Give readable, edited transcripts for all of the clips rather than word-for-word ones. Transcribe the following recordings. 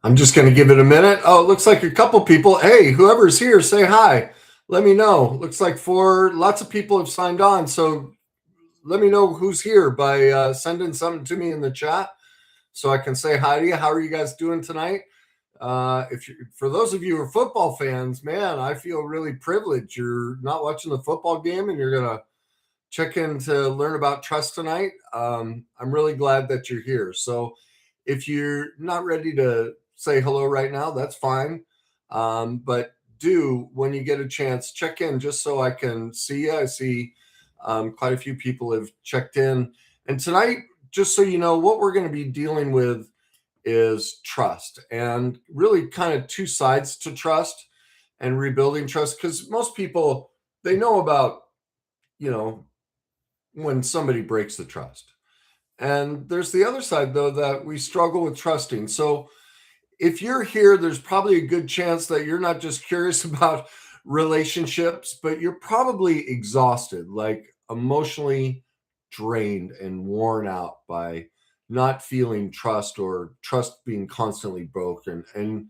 I'm just going to give it a minute. Oh, it looks like a couple people. Hey, whoever's here, say hi. Let me know. Looks like lots of people have signed on. So let me know who's here by sending something to me in the chat so I can say hi to you. How are you guys doing tonight? For those of you who are football fans, man, I feel really privileged. You're not watching the football game and you're going to check in to learn about trust tonight. I'm really glad that you're here. So if you're not ready to say hello right now, that's fine. But do, when you get a chance, check in just so I can see you. I see quite a few people have checked in. And tonight, just so you know, what we're going to be dealing with is trust, and really kind of two sides to trust and rebuilding trust, because most people, they know about, when somebody breaks the trust. And there's the other side, though, that we struggle with trusting. So if you're here, there's probably a good chance that you're not just curious about relationships, but you're probably exhausted, like emotionally drained and worn out by not feeling trust, or trust being constantly broken. And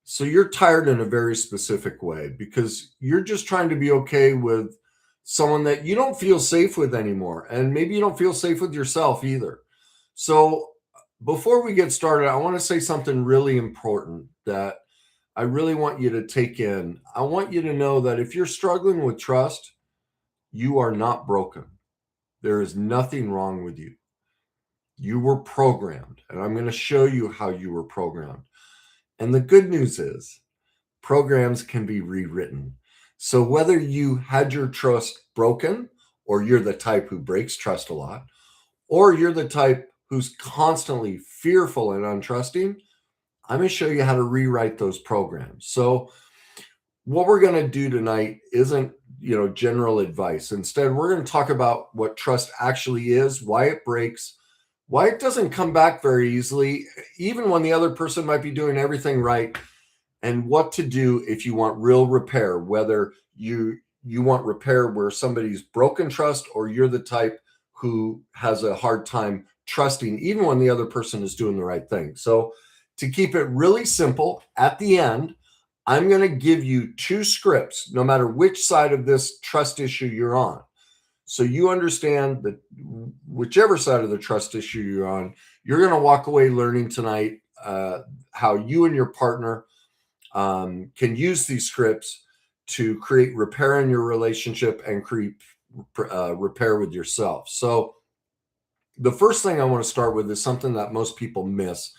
so you're tired in a very specific way because you're just trying to be okay with someone that you don't feel safe with anymore. And maybe you don't feel safe with yourself either. So before we get started, I want to say something really important that I really want you to take in. I want you to know that if you're struggling with trust, you are not broken. There is nothing wrong with you. You were programmed, and I'm going to show you how you were programmed. And the good news is programs can be rewritten. So whether you had your trust broken, or you're the type who breaks trust a lot, or you're the type who's constantly fearful and untrusting, I'm going to show you how to rewrite those programs. So what we're going to do tonight isn't, general advice. Instead, we're going to talk about what trust actually is, why it breaks, why it doesn't come back very easily, even when the other person might be doing everything right, and what to do if you want real repair, whether you want repair where somebody's broken trust, or you're the type who has a hard time trusting even when the other person is doing the right thing. So to keep it really simple, at the end, I'm going to give you two scripts, no matter which side of this trust issue you're on. So you understand that whichever side of the trust issue you're on, you're going to walk away learning tonight how you and your partner can use these scripts to create repair in your relationship and create repair with yourself. So the first thing I want to start with is something that most people miss.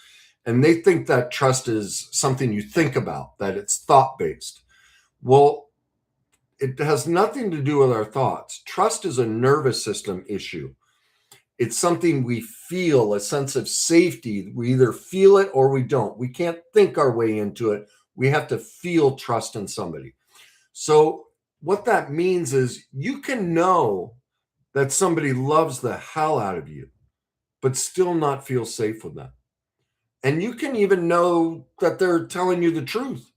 And they think that trust is something you think about, that it's thought-based. Well, it has nothing to do with our thoughts. Trust is a nervous system issue. It's something we feel, a sense of safety. We either feel it or we don't. We can't think our way into it. We have to feel trust in somebody. So what that means is you can know that somebody loves the hell out of you, but still not feel safe with them. And you can even know that they're telling you the truth,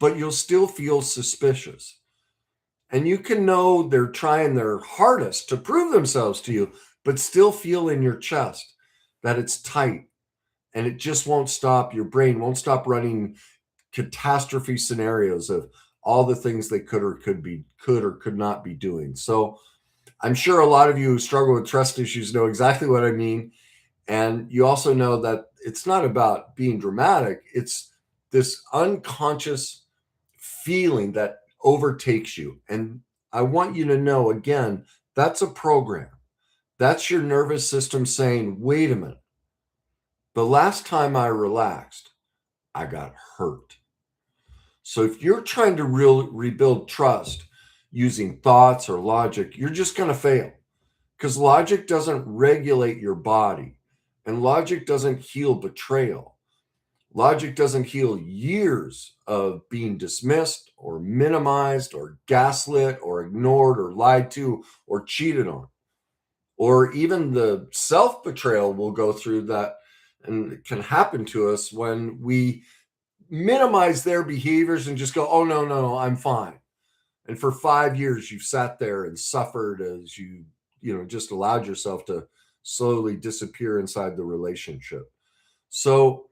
but you'll still feel suspicious. And you can know they're trying their hardest to prove themselves to you, but still feel in your chest that it's tight and it just won't stop. Your brain won't stop running catastrophe scenarios of all the things they could or could not be doing. So I'm sure a lot of you who struggle with trust issues know exactly what I mean. And you also know that it's not about being dramatic. It's this unconscious feeling that overtakes you. And I want you to know, again, that's a program. That's your nervous system saying, wait a minute, the last time I relaxed, I got hurt. So if you're trying to rebuild trust using thoughts or logic, you're just going to fail, because logic doesn't regulate your body, and logic doesn't heal betrayal. Logic doesn't heal years of being dismissed or minimized or gaslit or ignored or lied to or cheated on. Or even the self-betrayal we'll go through that, and it can happen to us when we minimize their behaviors and just go, oh, no, I'm fine. And for 5 years, you've sat there and suffered as you just allowed yourself to slowly disappear inside the relationship. So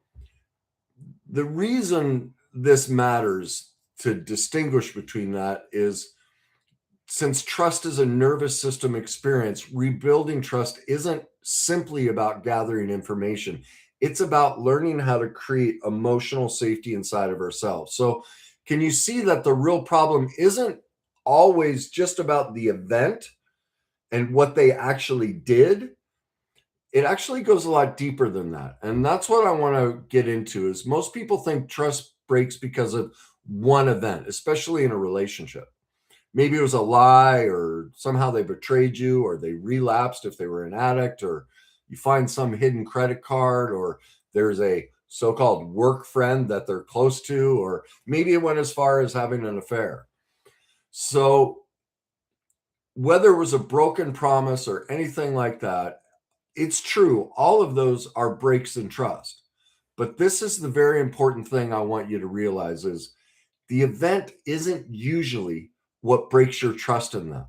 The reason this matters to distinguish between that is, since trust is a nervous system experience, rebuilding trust isn't simply about gathering information. It's about learning how to create emotional safety inside of ourselves. So, can you see that the real problem isn't always just about the event and what they actually did? It actually goes a lot deeper than that. And that's what I want to get into. Is most people think trust breaks because of one event, especially in a relationship. Maybe it was a lie, or somehow they betrayed you, or they relapsed if they were an addict, or you find some hidden credit card, or there's a so-called work friend that they're close to, or maybe it went as far as having an affair. So whether it was a broken promise or anything like that, it's true. All of those are breaks in trust. But this is the very important thing I want you to realize is the event isn't usually what breaks your trust in them.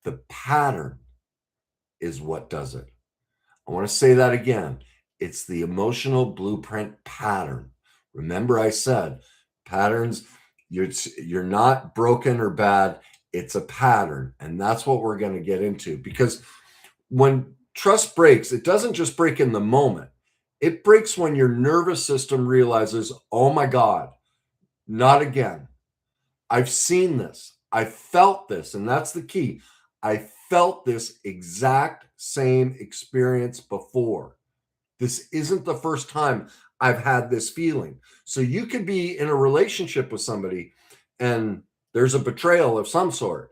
The pattern is what does it. I want to say that again. It's the emotional blueprint pattern. Remember, I said patterns, you're not broken or bad. It's a pattern. And that's what we're going to get into, because when trust breaks, it doesn't just break in the moment. It breaks when your nervous system realizes, oh my God, not again. I've seen this. I felt this. And that's the key. I felt this exact same experience before. This isn't the first time I've had this feeling. So you could be in a relationship with somebody and there's a betrayal of some sort.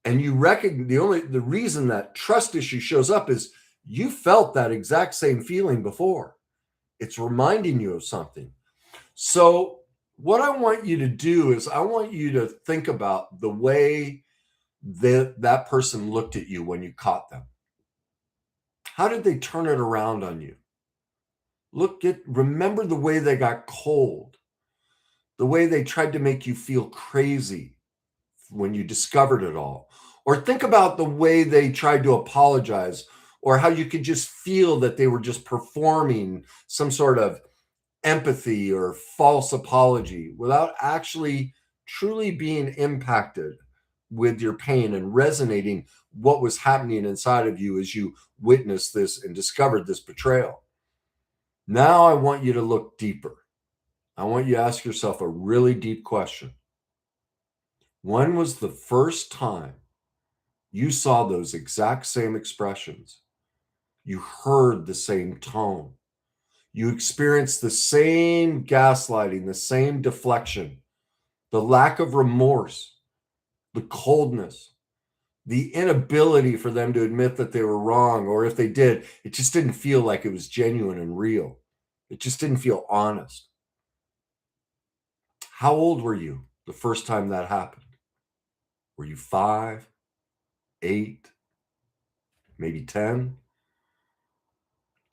And you recognize the reason that trust issue shows up is you felt that exact same feeling before. It's reminding you of something. So what I want you to do is I want you to think about the way that person looked at you when you caught them. How did they turn it around on you? Remember the way they got cold, the way they tried to make you feel crazy when you discovered it all. Or think about the way they tried to apologize, or how you could just feel that they were just performing some sort of empathy or false apology without actually truly being impacted with your pain and resonating what was happening inside of you as you witnessed this and discovered this betrayal. Now I want you to look deeper. I want you to ask yourself a really deep question. When was the first time you saw those exact same expressions? You heard the same tone. You experienced the same gaslighting, the same deflection, the lack of remorse, the coldness, the inability for them to admit that they were wrong, or if they did, it just didn't feel like it was genuine and real. It just didn't feel honest. How old were you the first time that happened? Were you 5, 8, maybe 10?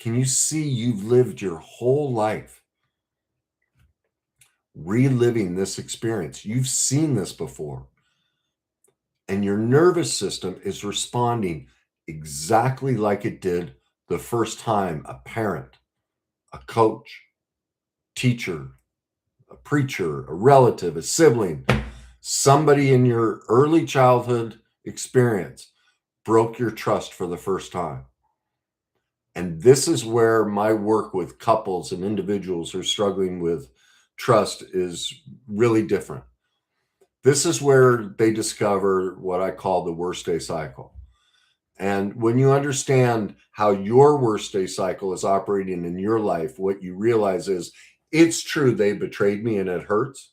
Can you see you've lived your whole life reliving this experience? You've seen this before. And your nervous system is responding exactly like it did the first time a parent, a coach, teacher, a preacher, a relative, a sibling, somebody in your early childhood experience broke your trust for the first time. And this is where my work with couples and individuals who are struggling with trust is really different. This is where they discover what I call the worst day cycle. And when you understand how your worst day cycle is operating in your life, what you realize is it's true they betrayed me and it hurts,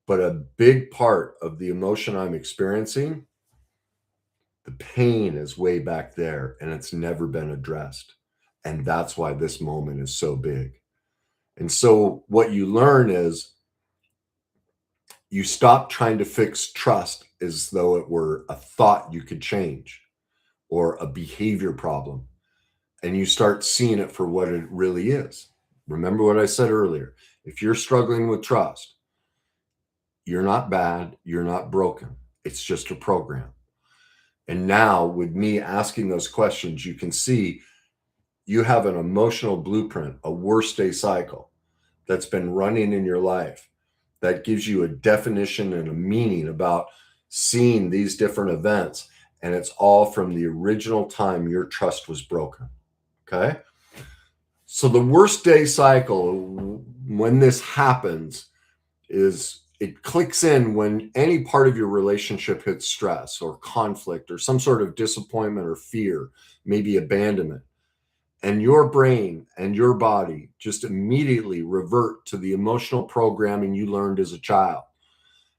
but a big part of the emotion I'm experiencing, the pain is way back there and it's never been addressed. And that's why this moment is so big. And so what you learn is you stop trying to fix trust as though it were a thought you could change or a behavior problem. And you start seeing it for what it really is. Remember what I said earlier. If you're struggling with trust, you're not bad, you're not broken. It's just a program. And now with me asking those questions, you can see you have an emotional blueprint, a worst day cycle. that's been running in your life that gives you a definition and a meaning about seeing these different events. And it's all from the original time your trust was broken. Okay. So the worst day cycle, when this happens, is it clicks in when any part of your relationship hits stress or conflict or some sort of disappointment or fear, maybe abandonment. And your brain and your body just immediately revert to the emotional programming you learned as a child.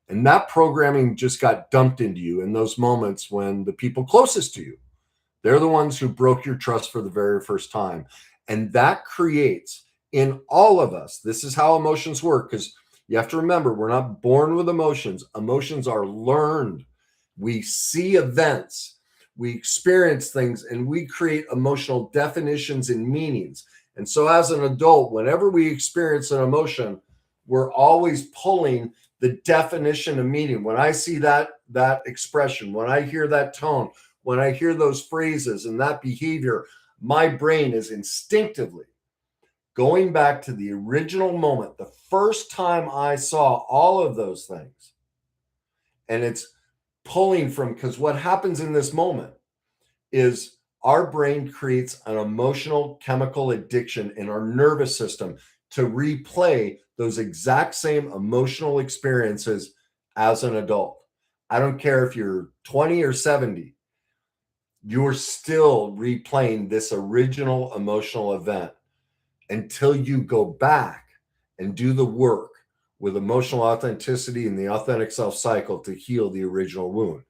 And that programming just got dumped into you in those moments when the people closest to you, they're the ones who broke your trust for the very first time. And that creates in all of us, this is how emotions work, because you have to remember, we're not born with emotions. Emotions are learned. We see events, we experience things, and we create emotional definitions and meanings. And so as an adult, whenever we experience an emotion, we're always pulling the definition of meaning. When I see that expression, when I hear that tone, when I hear those phrases and that behavior, my brain is instinctively going back to the original moment, the first time I saw all of those things. And it's pulling from, because what happens in this moment is our brain creates an emotional chemical addiction in our nervous system to replay those exact same emotional experiences as an adult. I don't care if you're 20 or 70, you're still replaying this original emotional event until you go back and do the work with emotional authenticity and the authentic self cycle to heal the original wound.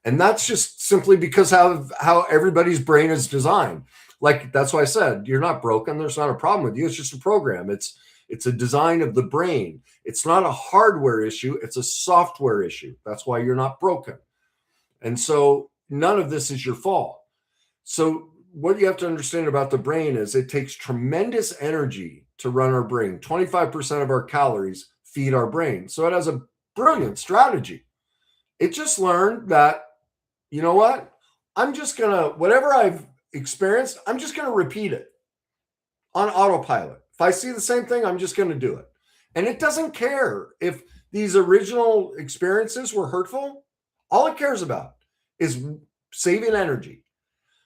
And that's just simply because how everybody's brain is designed. Like, that's why I said, you're not broken. There's not a problem with you. It's just a program. It's a design of the brain. It's not a hardware issue. It's a software issue. That's why you're not broken. And so none of this is your fault. So what you have to understand about the brain is it takes tremendous energy to run our brain. 25% of our calories feed our brain. So it has a brilliant strategy. It just learned that, you know what? I'm just going to, whatever I've experienced, I'm just going to repeat it on autopilot. If I see the same thing, I'm just going to do it. And it doesn't care if these original experiences were hurtful. All it cares about is saving energy.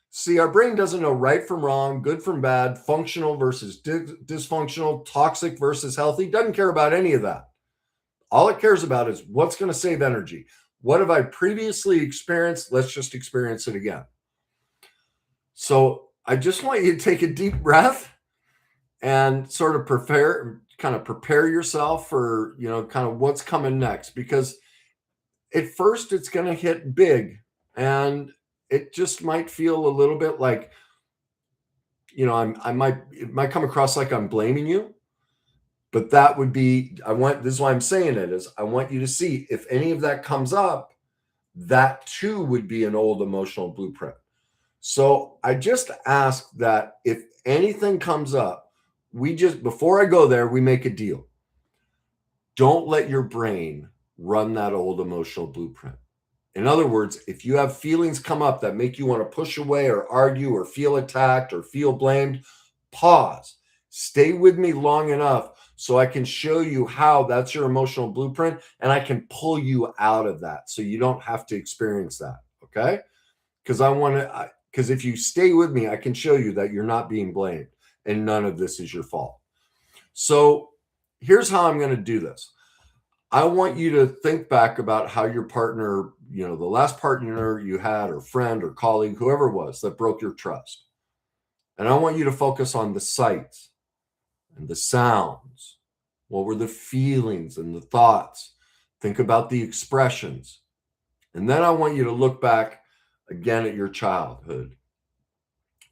See, our brain doesn't know right from wrong, good from bad, functional versus dysfunctional, toxic versus healthy. Doesn't care about any of that. All it cares about is what's going to save energy. What have I previously experienced? Let's just experience it again. So I just want you to take a deep breath and sort of prepare yourself for, kind of what's coming next. Because at first it's going to hit big, and it just might feel a little bit like, it might come across like I'm blaming you. But that would be, this is why I'm saying it, is I want you to see if any of that comes up, that too would be an old emotional blueprint. So I just ask that if anything comes up, before I go there, we make a deal. Don't let your brain run that old emotional blueprint. In other words, if you have feelings come up that make you want to push away or argue or feel attacked or feel blamed, pause. Stay with me long enough so I can show you how that's your emotional blueprint, and I can pull you out of that so you don't have to experience that, okay? Because if you stay with me, I can show you that you're not being blamed and none of this is your fault. So here's how I'm going to do this. I want you to think back about how your partner, the last partner you had, or friend or colleague, whoever it was that broke your trust. And I want you to focus on the sights and the sounds. What were the feelings and the thoughts? Think about the expressions. And then I want you to look back again at your childhood.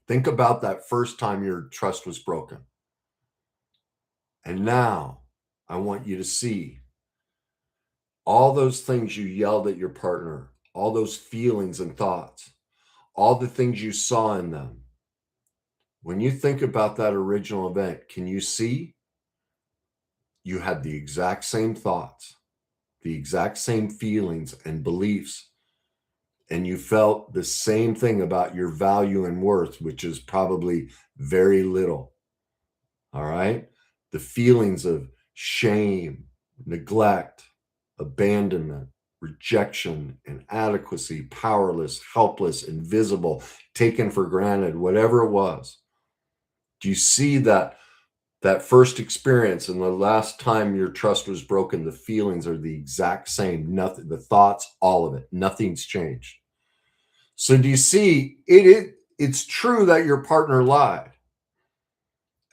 Think about that first time your trust was broken. And now I want you to see all those things you yelled at your partner, all those feelings and thoughts, all the things you saw in them. When you think about that original event, can you see you had the exact same thoughts, the exact same feelings and beliefs, and you felt the same thing about your value and worth, which is probably very little. All right? the feelings of shame, neglect, abandonment, rejection, inadequacy, powerless, helpless, invisible, taken for granted, whatever it was. Do you see that first experience and the last time your trust was broken, the feelings are the exact same, nothing, the thoughts, all of it, nothing's changed. So do you see, it's true that your partner lied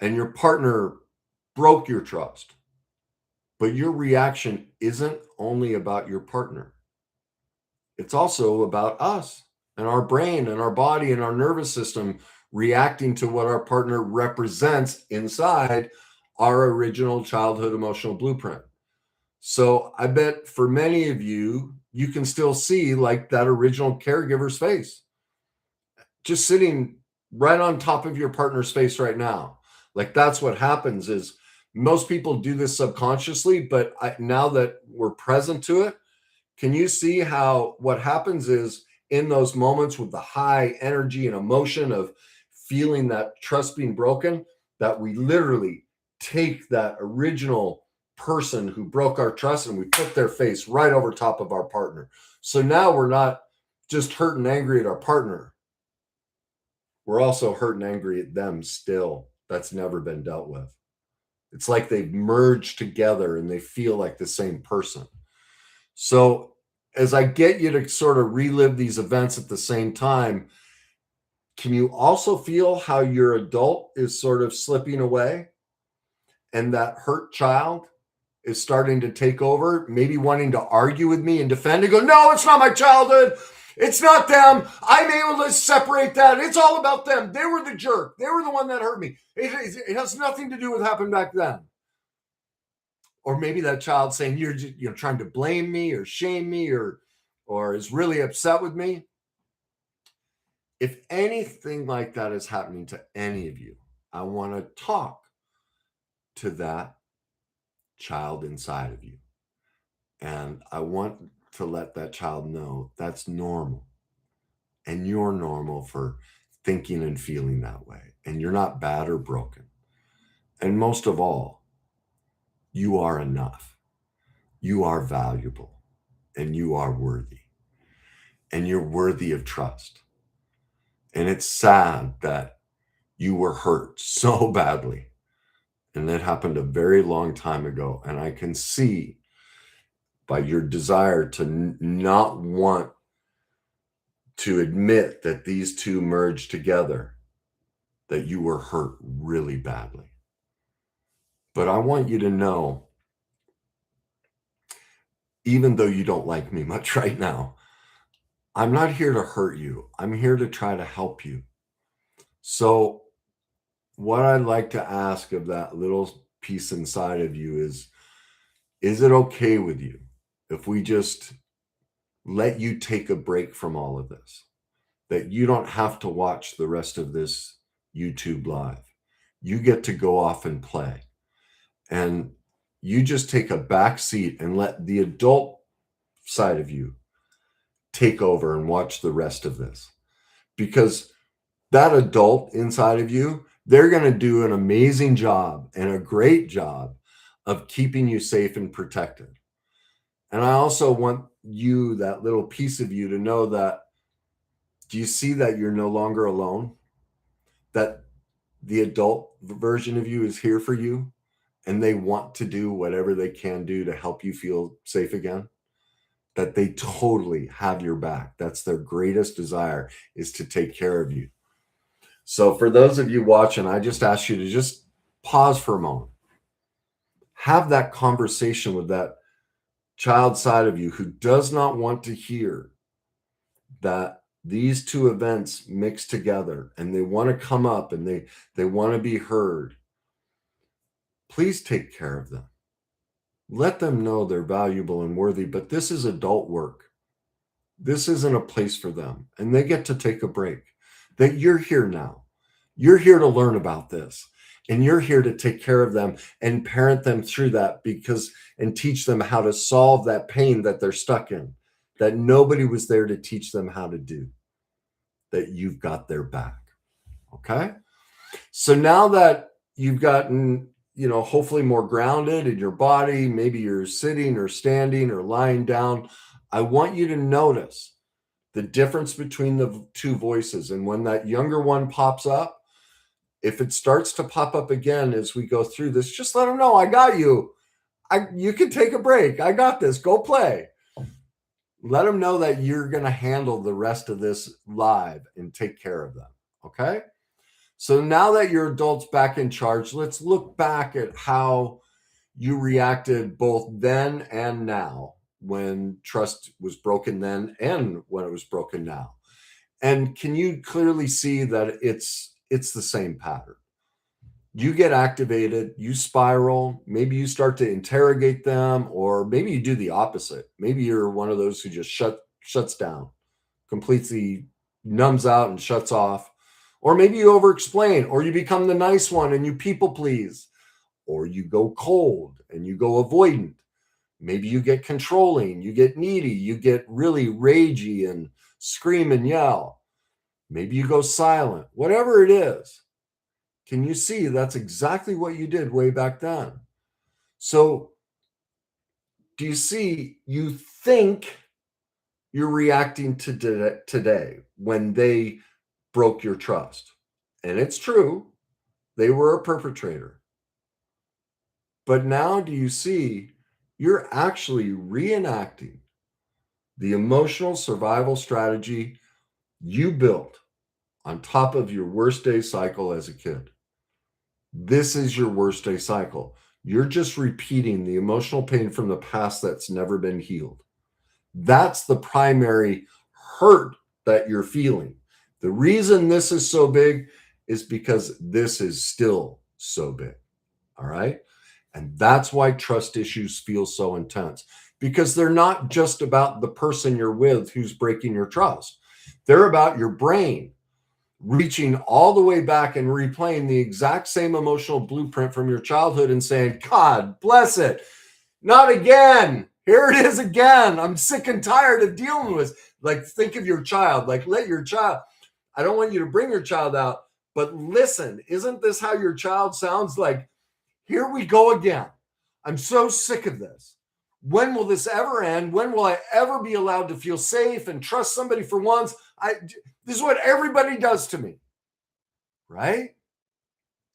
and your partner broke your trust, but your reaction isn't only about your partner. It's also about us and our brain and our body and our nervous system reacting to what our partner represents inside our original childhood emotional blueprint. So I bet for many of you, you can still see like that original caregiver's face just sitting right on top of your partner's face right now. Like that's what happens is most people do this subconsciously, but now that we're present to it, can you see how what happens is in those moments with the high energy and emotion of feeling that trust being broken, that we literally take that original person who broke our trust and we put their face right over top of our partner. So now we're not just hurt and angry at our partner. We're also hurt and angry at them still. That's never been dealt with. It's like they've merged together and they feel like the same person. So as I get you to sort of relive these events at the same time, can you also feel how your adult is sort of slipping away and that hurt child is starting to take over, maybe wanting to argue with me and defend and go, no, it's not my childhood. It's not them. I'm able to separate that. It's all about them. They were the jerk. They were the one that hurt me. It has nothing to do with what happened back then. Or maybe that child saying you're trying to blame me or shame me or is really upset with me. If anything like that is happening to any of you, I want to talk to that child inside of you. And I want to let that child know that's normal. And you're normal for thinking and feeling that way. And you're not bad or broken. And most of all, you are enough. You are valuable. And you are worthy. And you're worthy of trust. And it's sad that you were hurt so badly. And that happened a very long time ago. And I can see by your desire to not want to admit that these two merged together, that you were hurt really badly. But I want you to know, even though you don't like me much right now, I'm not here to hurt you. I'm here to try to help you. So what I'd like to ask of that little piece inside of you is it okay with you if we just let you take a break from all of this? That you don't have to watch the rest of this YouTube live. You get to go off and play. And you just take a back seat and let the adult side of you take over and watch the rest of this. Because that adult inside of you, they're going to do an amazing job and a great job of keeping you safe and protected. And I also want you, that little piece of you, to know that, do you see that you're no longer alone? That the adult version of you is here for you and they want to do whatever they can do to help you feel safe again? That they totally have your back. That's their greatest desire, is to take care of you. So for those of you watching, I just ask you to just pause for a moment. Have that conversation with that child side of you who does not want to hear that these two events mix together and they want to come up and they want to be heard. Please take care of them. Let them know they're valuable and worthy, but this is adult work. This isn't a place for them, and they get to take a break. That you're here now. You're here to learn about this, and you're here to take care of them and parent them through that, and teach them how to solve that pain that they're stuck in, that nobody was there to teach them how to do, that you've got their back. Okay? So now that you've gotten hopefully more grounded in your body. Maybe you're sitting or standing or lying down. I want you to notice the difference between the two voices. And when that younger one pops up, if it starts to pop up again as we go through this, just let them know, I got you. You can take a break. I got this. Go play. Let them know that you're going to handle the rest of this live and take care of them. Okay? So now that your adult's back in charge, let's look back at how you reacted both then and now, when trust was broken then and when it was broken now. And can you clearly see that it's the same pattern? You get activated, you spiral, maybe you start to interrogate them, or maybe you do the opposite. Maybe you're one of those who just shuts down, completely numbs out and shuts off. Or maybe you over explain, or you become the nice one and you people please, or you go cold and you go avoidant. Maybe you get controlling, you get needy, you get really ragey and scream and yell. Maybe you go silent. Whatever it is, can you see that's exactly what you did way back then? So do you see, you think you're reacting to today when they broke your trust. And it's true, they were a perpetrator. But now do you see you're actually reenacting the emotional survival strategy you built on top of your worst day cycle as a kid? This is your worst day cycle. You're just repeating the emotional pain from the past that's never been healed. That's the primary hurt that you're feeling. The reason this is so big is because this is still so big. All right. And that's why trust issues feel so intense, because they're not just about the person you're with who's breaking your trust. They're about your brain reaching all the way back and replaying the exact same emotional blueprint from your childhood and saying, God bless it, not again. Here it is again. I'm sick and tired of dealing with this. Like, think of your child. Like, let your child, I don't want you to bring your child out, but listen, isn't this how your child sounds? Like, here we go again. I'm so sick of this. When will this ever end? When will I ever be allowed to feel safe and trust somebody for once? This is what everybody does to me, right?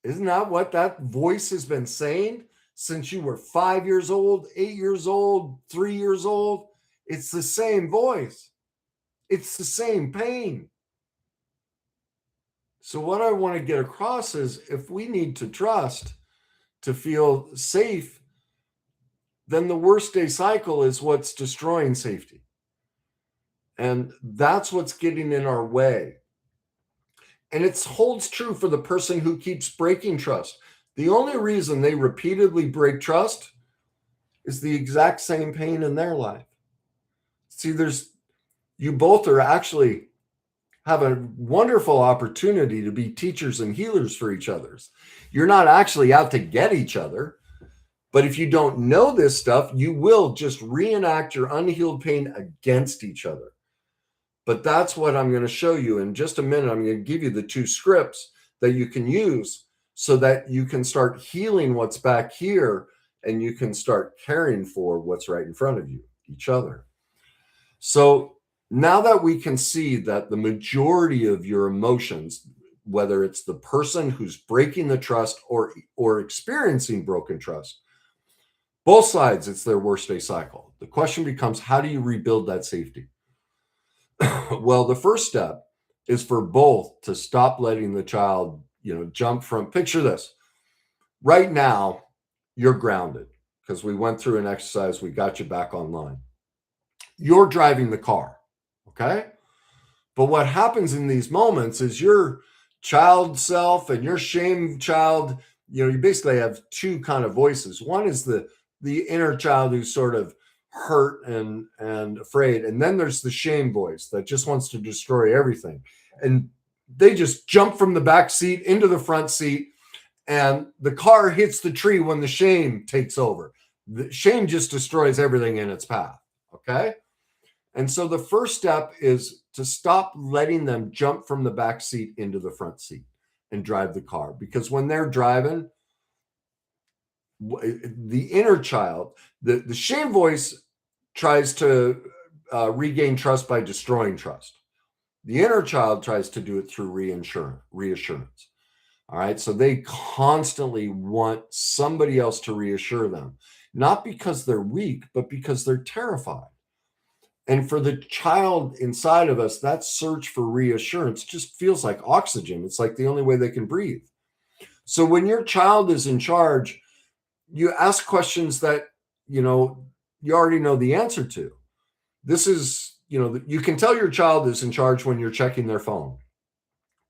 Isn't that what that voice has been saying since you were 5 years old, 8 years old, 3 years old? It's the same voice. It's the same pain. So what I want to get across is, if we need to trust to feel safe, then the worst day cycle is what's destroying safety. And that's what's getting in our way. And it holds true for the person who keeps breaking trust. The only reason they repeatedly break trust is the exact same pain in their life. See, you both are actually have a wonderful opportunity to be teachers and healers for each other's. You're not actually out to get each other. But if you don't know this stuff, you will just reenact your unhealed pain against each other. But that's what I'm going to show you in just a minute. I'm going to give you the 2 scripts that you can use so that you can start healing what's back here, and you can start caring for what's right in front of you, each other. So now that we can see that the majority of your emotions, whether it's the person who's breaking the trust or experiencing broken trust, both sides, it's their worst day cycle. The question becomes, how do you rebuild that safety? Well, the first step is for both to stop letting the child, jump from, picture this. Right now, you're grounded because we went through an exercise. We got you back online. You're driving the car, okay? But what happens in these moments is your child self and your shame child, you basically have 2 kind of voices. One is the inner child who's sort of hurt and afraid. And then there's the shame voice that just wants to destroy everything. And they just jump from the back seat into the front seat, and the car hits the tree when the shame takes over. The shame just destroys everything in its path. Okay. And so the first step is to stop letting them jump from the back seat into the front seat and drive the car. Because when they're driving, the inner child, the shame voice tries to regain trust by destroying trust. The inner child tries to do it through reassurance. All right. So they constantly want somebody else to reassure them, not because they're weak, but because they're terrified. And for the child inside of us, that search for reassurance just feels like oxygen. It's like the only way they can breathe. So when your child is in charge, you ask questions that, you already know the answer to. This is, you can tell your child is in charge when you're checking their phone,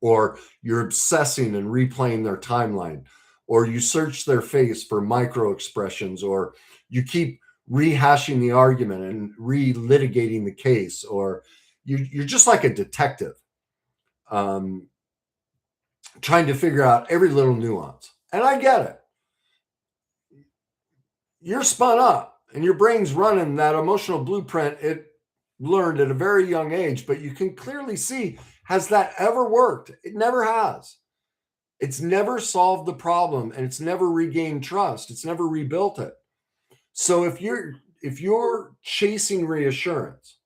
or you're obsessing and replaying their timeline, or you search their face for micro expressions, or you keep rehashing the argument and relitigating the case, or you're just like a detective, trying to figure out every little nuance. And I get it. You're spun up and your brain's running that emotional blueprint it learned at a very young age, but you can clearly see, has that ever worked? It never has. It's never solved the problem, and it's never regained trust. It's never rebuilt it. So if you're chasing reassurance,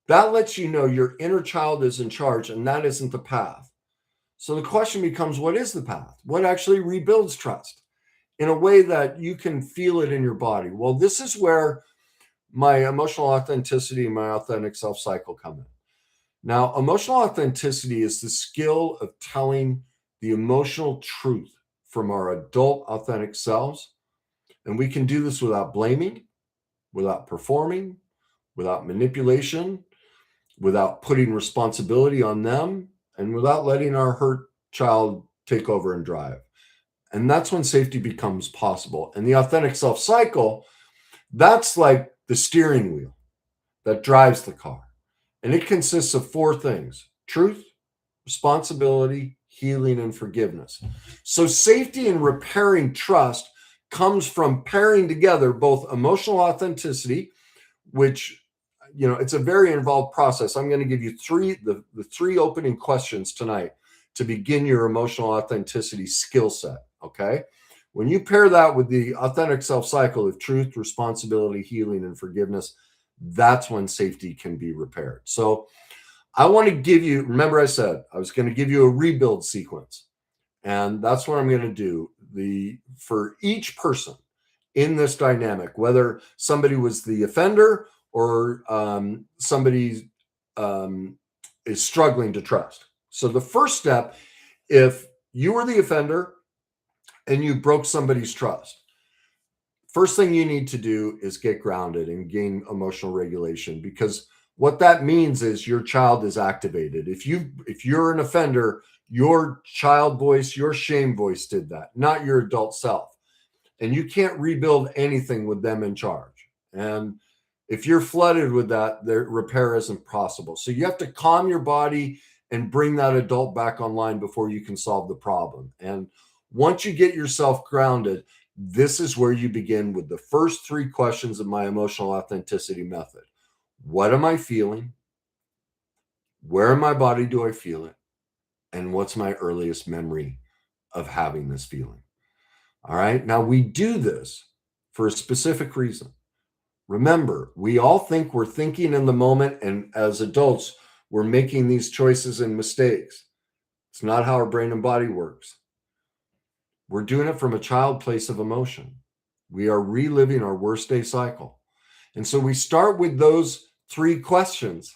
that lets you know your inner child is in charge, and that isn't the path. So the question becomes, what is the path? What actually rebuilds trust in a way that you can feel it in your body? Well, this is where my emotional authenticity and my authentic self cycle come in. Now, emotional authenticity is the skill of telling the emotional truth from our adult authentic selves. And we can do this without blaming, without performing, without manipulation, without putting responsibility on them, and without letting our hurt child take over and drive. And that's when safety becomes possible. And the authentic self cycle, that's like the steering wheel that drives the car. And it consists of 4 things: truth, responsibility, healing, and forgiveness. So safety and repairing trust comes from pairing together both emotional authenticity, which, it's a very involved process. I'm going to give you the 3 opening questions tonight to begin your emotional authenticity skill set. Okay. When you pair that with the authentic self cycle of truth, responsibility, healing, and forgiveness, that's when safety can be repaired. So I want to give you, remember I said I was going to give you a rebuild sequence. And that's what I'm going to do. For each person in this dynamic, whether somebody was the offender or somebody is struggling to trust. So the first step, if you were the offender and you broke somebody's trust, first thing you need to do is get grounded and gain emotional regulation, because what that means is your child is activated. If you're an offender, your child voice, your shame voice did that, not your adult self. And you can't rebuild anything with them in charge. And if you're flooded with that, the repair isn't possible. So you have to calm your body and bring that adult back online before you can solve the problem. And once you get yourself grounded, this is where you begin with the first 3 questions of my emotional authenticity method. What am I feeling? Where in my body do I feel it? And what's my earliest memory of having this feeling? All right. Now, we do this for a specific reason. Remember, we all think we're thinking in the moment, and as adults, we're making these choices and mistakes. It's not how our brain and body works. We're doing it from a child place of emotion. We are reliving our worst day cycle. And so we start with those 3 questions.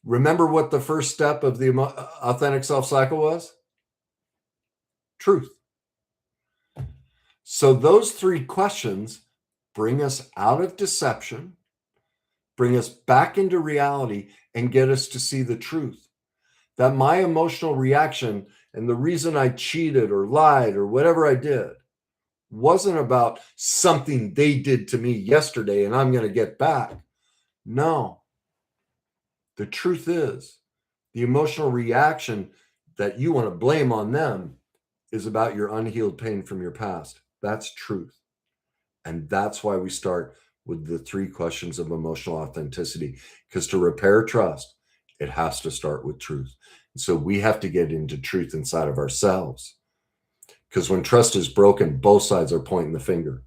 Remember what the first step of the authentic self cycle was? Truth. So those 3 questions bring us out of deception, bring us back into reality, and get us to see the truth. That my emotional reaction and the reason I cheated or lied or whatever I did wasn't about something they did to me yesterday and I'm going to get back. No. The truth is, the emotional reaction that you want to blame on them is about your unhealed pain from your past. That's truth. And that's why we start with the 3 questions of emotional authenticity, because to repair trust, it has to start with truth. And so we have to get into truth inside of ourselves Because when trust is broken, both sides are pointing the finger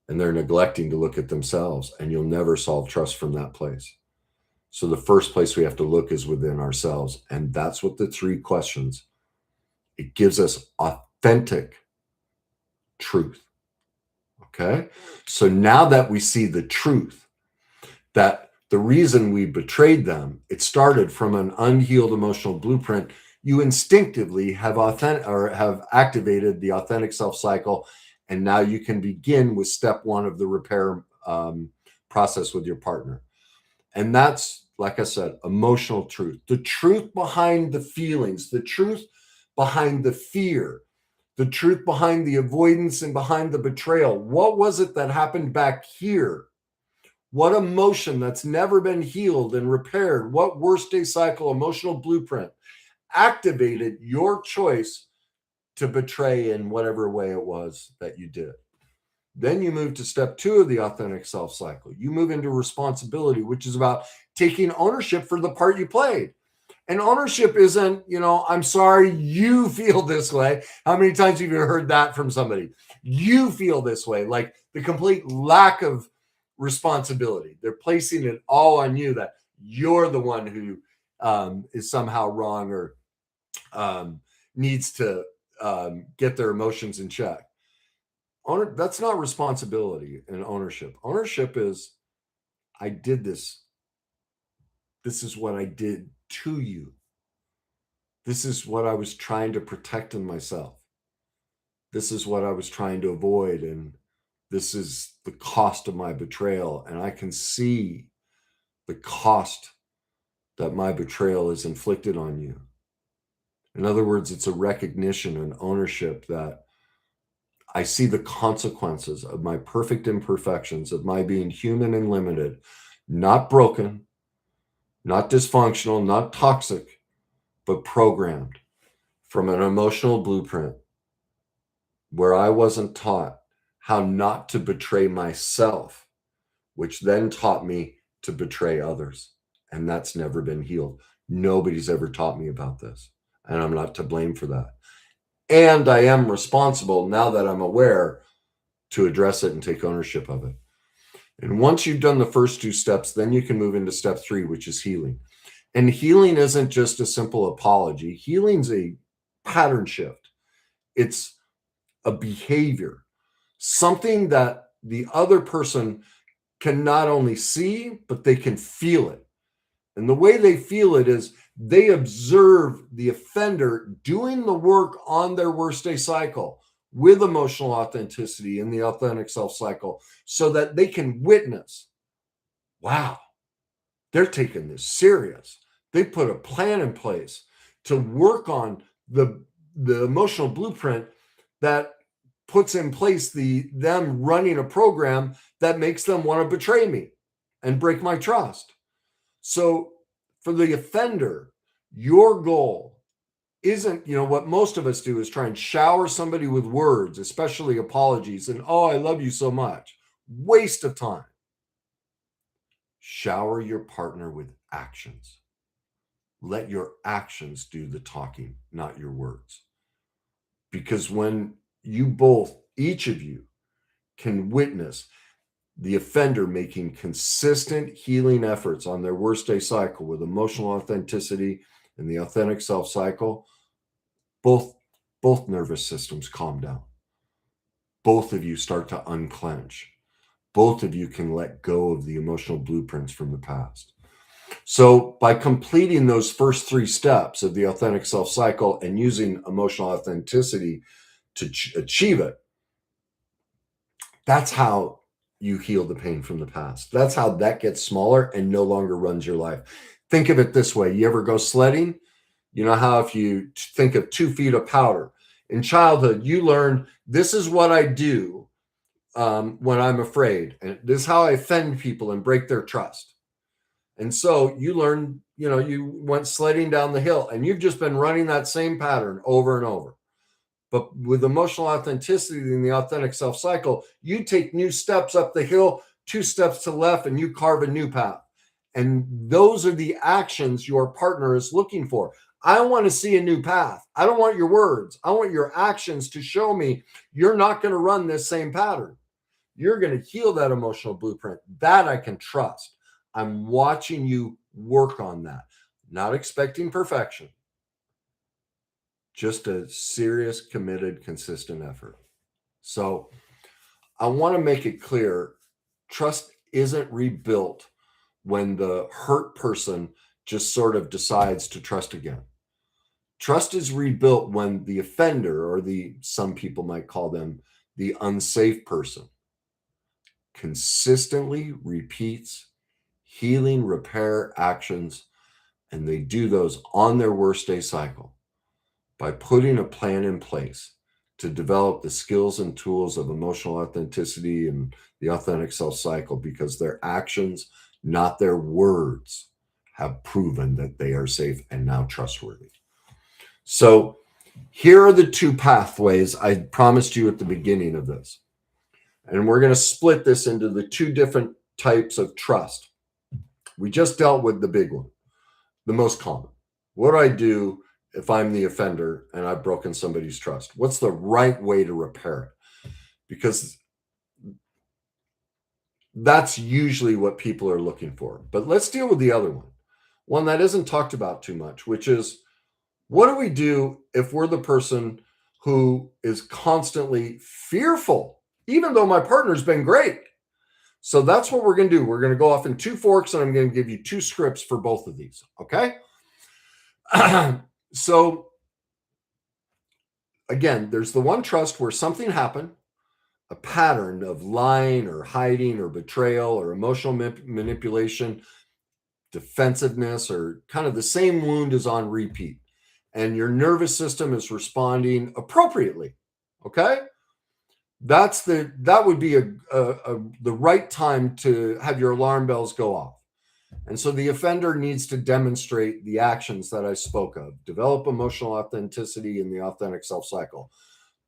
and they're neglecting to look at themselves, and you'll never solve trust from that place. So the first place we have to look is within ourselves. And that's what the 3 questions, it gives us authentic truth. Okay. So now that we see the truth, that the reason we betrayed them, it started from an unhealed emotional blueprint, you instinctively have activated the authentic self cycle. And now you can begin with step 1 of the repair process with your partner. And that's, like I said, emotional truth, the truth behind the feelings, the truth behind the fear, the truth behind the avoidance and behind the betrayal. What was it that happened back here? What emotion that's never been healed and repaired? What worst day cycle emotional blueprint activated your choice to betray in whatever way it was that you did? Then you move to step 2 of the authentic self cycle. You move into responsibility, which is about taking ownership for the part you played. And ownership isn't, I'm sorry you feel this way. How many times have you heard that from somebody? You feel this way, like the complete lack of responsibility. They're placing it all on you, that you're the one who is somehow wrong or needs to get their emotions in check. That's not responsibility and ownership. Ownership is, I did this. This is what I did to you. This is what I was trying to protect in myself. This is what I was trying to avoid. And this is the cost of my betrayal. And I can see the cost that my betrayal is inflicted on you. In other words, it's a recognition and ownership that I see the consequences of my perfect imperfections, of my being human and limited, not broken, not dysfunctional, not toxic, but programmed from an emotional blueprint where I wasn't taught how not to betray myself, which then taught me to betray others. And that's never been healed. Nobody's ever taught me about this, and I'm not to blame for that. And I am responsible, now that I'm aware, to address it and take ownership of it. And once you've done the first 2 steps, then you can move into step 3, which is healing. And healing isn't just a simple apology. Healing's a pattern shift. It's a behavior, something that the other person can not only see, but they can feel it. And the way they feel it is they observe the offender doing the work on their worst day cycle with emotional authenticity in the authentic self cycle, so that they can witness, wow, they're taking this serious. They put a plan in place to work on the emotional blueprint that puts in place them running a program that makes them want to betray me and break my trust. So for the offender, your goal isn't, what most of us do is try and shower somebody with words, especially apologies, and, oh, I love you so much. Waste of time. Shower your partner with actions. Let your actions do the talking, not your words. Because when you both, each of you, can witness the offender making consistent healing efforts on their worst day cycle with emotional authenticity and the authentic self cycle, both nervous systems calm down. Both of you start to unclench. Both of you can let go of the emotional blueprints from the past. So by completing those first 3 steps of the authentic self cycle and using emotional authenticity to achieve it, that's how you heal the pain from the past. That's how that gets smaller and no longer runs your life. Think of it this way. You ever go sledding? You know how if you think of 2 feet of powder, in childhood, you learn this is what I do when I'm afraid. And this is how I offend people and break their trust. And so you learn, you went sledding down the hill and you've just been running that same pattern over and over. But with emotional authenticity and the authentic self cycle, you take new steps up the hill, 2 steps to the left, and you carve a new path. And those are the actions your partner is looking for. I want to see a new path. I don't want your words. I want your actions to show me you're not going to run this same pattern. You're going to heal that emotional blueprint. That I can trust. I'm watching you work on that, not expecting perfection, just a serious, committed, consistent effort. So I want to make it clear, trust isn't rebuilt when the hurt person just sort of decides to trust again. Trust is rebuilt when the offender, or some people might call them the unsafe person, consistently repeats healing repair actions, and they do those on their worst day cycle by putting a plan in place to develop the skills and tools of emotional authenticity and the authentic self cycle, because their actions, not their words, have proven that they are safe and now trustworthy. So here are the two pathways I promised you at the beginning of this. And we're going to split this into the two different types of trust. We just dealt with the big one, the most common. What do I do if I'm the offender and I've broken somebody's trust? What's the right way to repair it? Because that's usually what people are looking for. But let's deal with the other one that isn't talked about too much, which is, what do we do if we're the person who is constantly fearful, even though my partner's been great? So that's what we're going to do. We're going to go off in two forks, and I'm going to give you two scripts for both of these. Okay. So again, there's the one trust where something happened, a pattern of lying or hiding or betrayal or emotional manipulation, defensiveness, or kind of the same wound is on repeat, and your nervous system is responding appropriately. Okay. That would be the right time to have your alarm bells go off. And so the offender needs to demonstrate the actions that I spoke of, develop emotional authenticity in the authentic self cycle.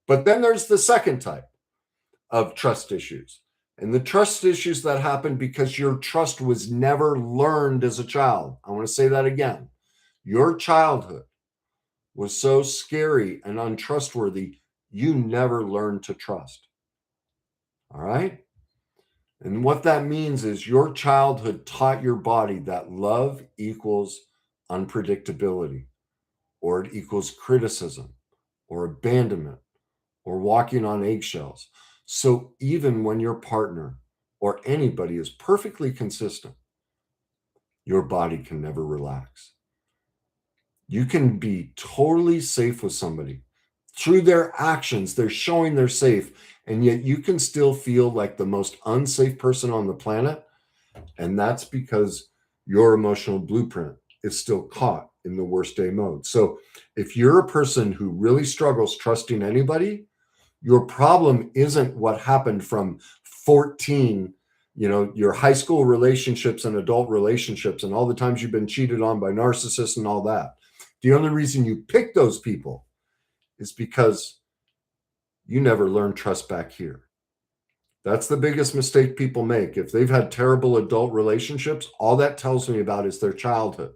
But then there's the second type of trust issues. And the trust issues that happen because your trust was never learned as a child. I want to say that again. Your childhood was so scary and untrustworthy, you never learned to trust. All right? And what that means is your childhood taught your body that love equals unpredictability, or it equals criticism, or abandonment, or walking on eggshells. So even when your partner or anybody is perfectly consistent, your body can never relax. You can be totally safe with somebody. Through their actions, they're showing they're safe, and yet you can still feel like the most unsafe person on the planet. And that's because your emotional blueprint is still caught in the worst day mode. So if you're a person who really struggles trusting anybody, your problem isn't what happened from 14, your high school relationships and adult relationships and all the times you've been cheated on by narcissists and all that. The only reason you pick those people is because you never learned trust back here. That's the biggest mistake people make. If they've had terrible adult relationships, all that tells me about is their childhood.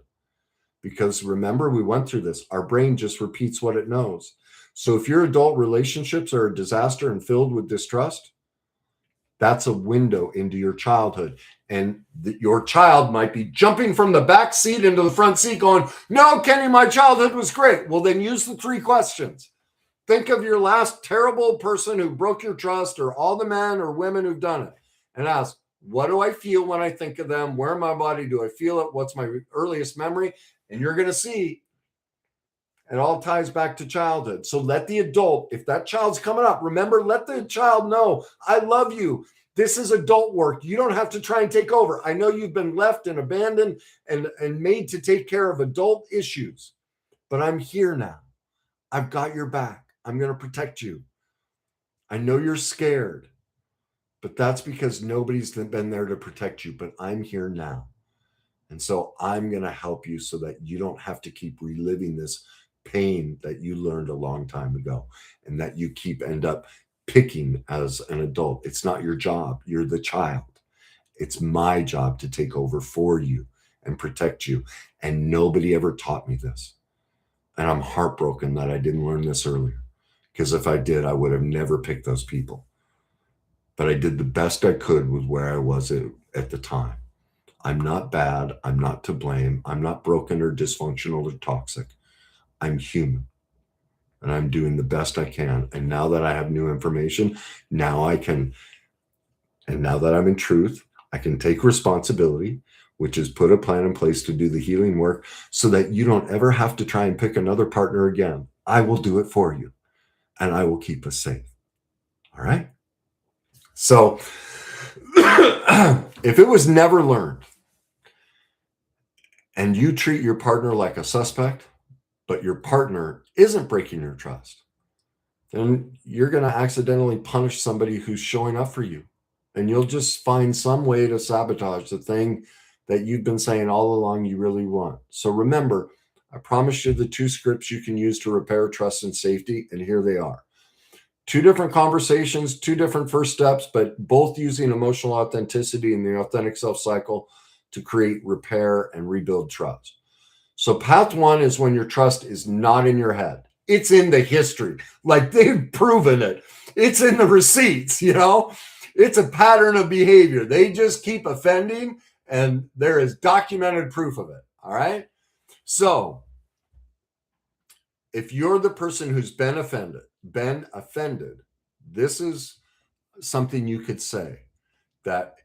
Because remember, we went through this. Our brain just repeats what it knows. So if your adult relationships are a disaster and filled with distrust, that's a window into your childhood. And your child might be jumping from the back seat into the front seat going, "No, Kenny, my childhood was great." Well, then use the 3 questions. Think of your last terrible person who broke your trust, or all the men or women who've done it, and ask, what do I feel when I think of them? Where in my body do I feel it? What's my earliest memory? And you're going to see it all ties back to childhood. So let the adult, if that child's coming up, remember, let the child know, I love you. This is adult work. You don't have to try and take over. I know you've been left and abandoned and made to take care of adult issues, but I'm here now. I've got your back. I'm going to protect you. I know you're scared, but that's because nobody's been there to protect you, but I'm here now. And so I'm going to help you so that you don't have to keep reliving this pain that you learned a long time ago and that you end up picking as an adult. It's not your job. You're the child. It's my job to take over for you and protect you. And nobody ever taught me this. And I'm heartbroken that I didn't learn this earlier, because if I did, I would have never picked those people. But I did the best I could with where I was at the time. I'm not bad. I'm not to blame. I'm not broken or dysfunctional or toxic. I'm human. And I'm doing the best I can. And now that I have new information, now I can, and now that I'm in truth, I can take responsibility, which is put a plan in place to do the healing work so that you don't ever have to try and pick another partner again. I will do it for you, and I will keep us safe. All right? So if it was never learned and you treat your partner like a suspect, but your partner isn't breaking your trust, then you're going to accidentally punish somebody who's showing up for you. And you'll just find some way to sabotage the thing that you've been saying all along you really want. So remember, I promised you the 2 scripts you can use to repair trust and safety, and here they are. 2 different conversations, 2 different first steps, but both using emotional authenticity and the authentic self cycle to create, repair, and rebuild trust. So path 1 is when your trust is not in your head. It's in the history. Like, they've proven it. It's in the receipts, It's a pattern of behavior. They just keep offending, and there is documented proof of it. All right? So if you're the person who's been offended, this is something you could say that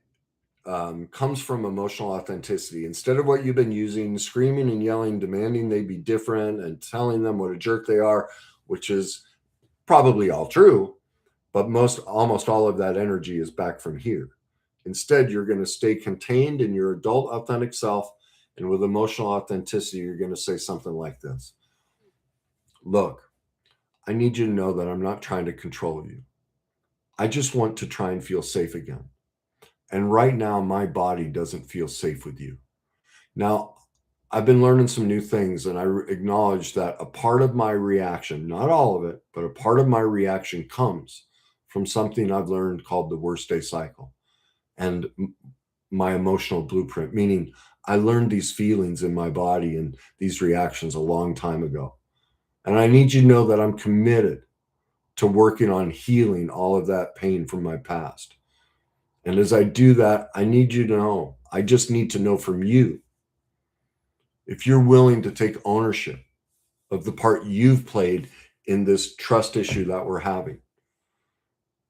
comes from emotional authenticity. Instead of what you've been using, screaming and yelling, demanding they be different and telling them what a jerk they are, which is probably all true, but almost all of that energy is back from here. Instead, you're going to stay contained in your adult authentic self, and with emotional authenticity, you're going to say something like this. Look, I need you to know that I'm not trying to control you. I just want to try and feel safe again. And right now, my body doesn't feel safe with you. Now, I've been learning some new things, and I acknowledge that a part of my reaction, not all of it, but a part of my reaction comes from something I've learned called the worst day cycle and my emotional blueprint, meaning I learned these feelings in my body and these reactions a long time ago. And I need you to know that I'm committed to working on healing all of that pain from my past. And as I do that, I need you to know, I just need to know from you, if you're willing to take ownership of the part you've played in this trust issue that we're having.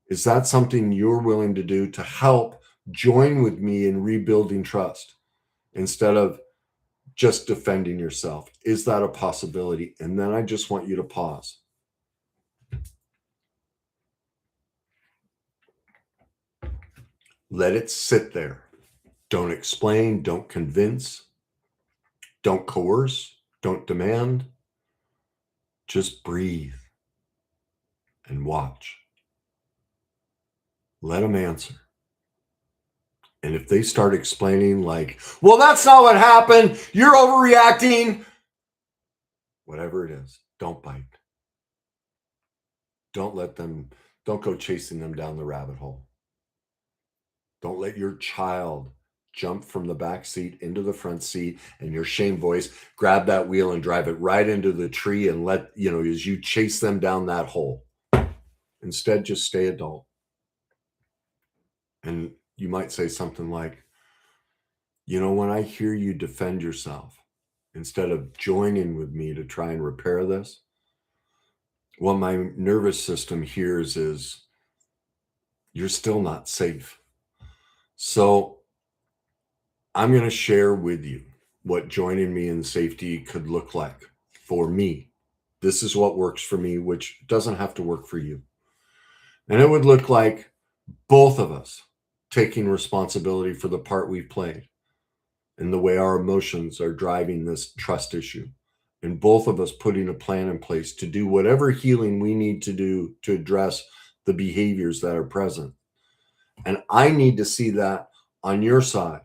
Is that something you're willing to do to help join with me in rebuilding trust instead of just defending yourself? Is that a possibility? And then I just want you to pause. Let it sit there. Don't explain, don't convince, don't coerce, don't demand. Just breathe and watch. Let them answer. And if they start explaining like, well, that's not what happened, you're overreacting, whatever it is, don't bite. Don't go chasing them down the rabbit hole. Don't let your child jump from the back seat into the front seat and your shame voice grab that wheel and drive it right into the tree and as you chase them down that hole. Instead, just stay adult. And you might say something like, when I hear you defend yourself, instead of joining with me to try and repair this, what my nervous system hears is, you're still not safe. So I'm going to share with you what joining me in safety could look like for me. This is what works for me, which doesn't have to work for you. And it would look like both of us taking responsibility for the part we've played and the way our emotions are driving this trust issue. And both of us putting a plan in place to do whatever healing we need to do to address the behaviors that are present. And I need to see that on your side,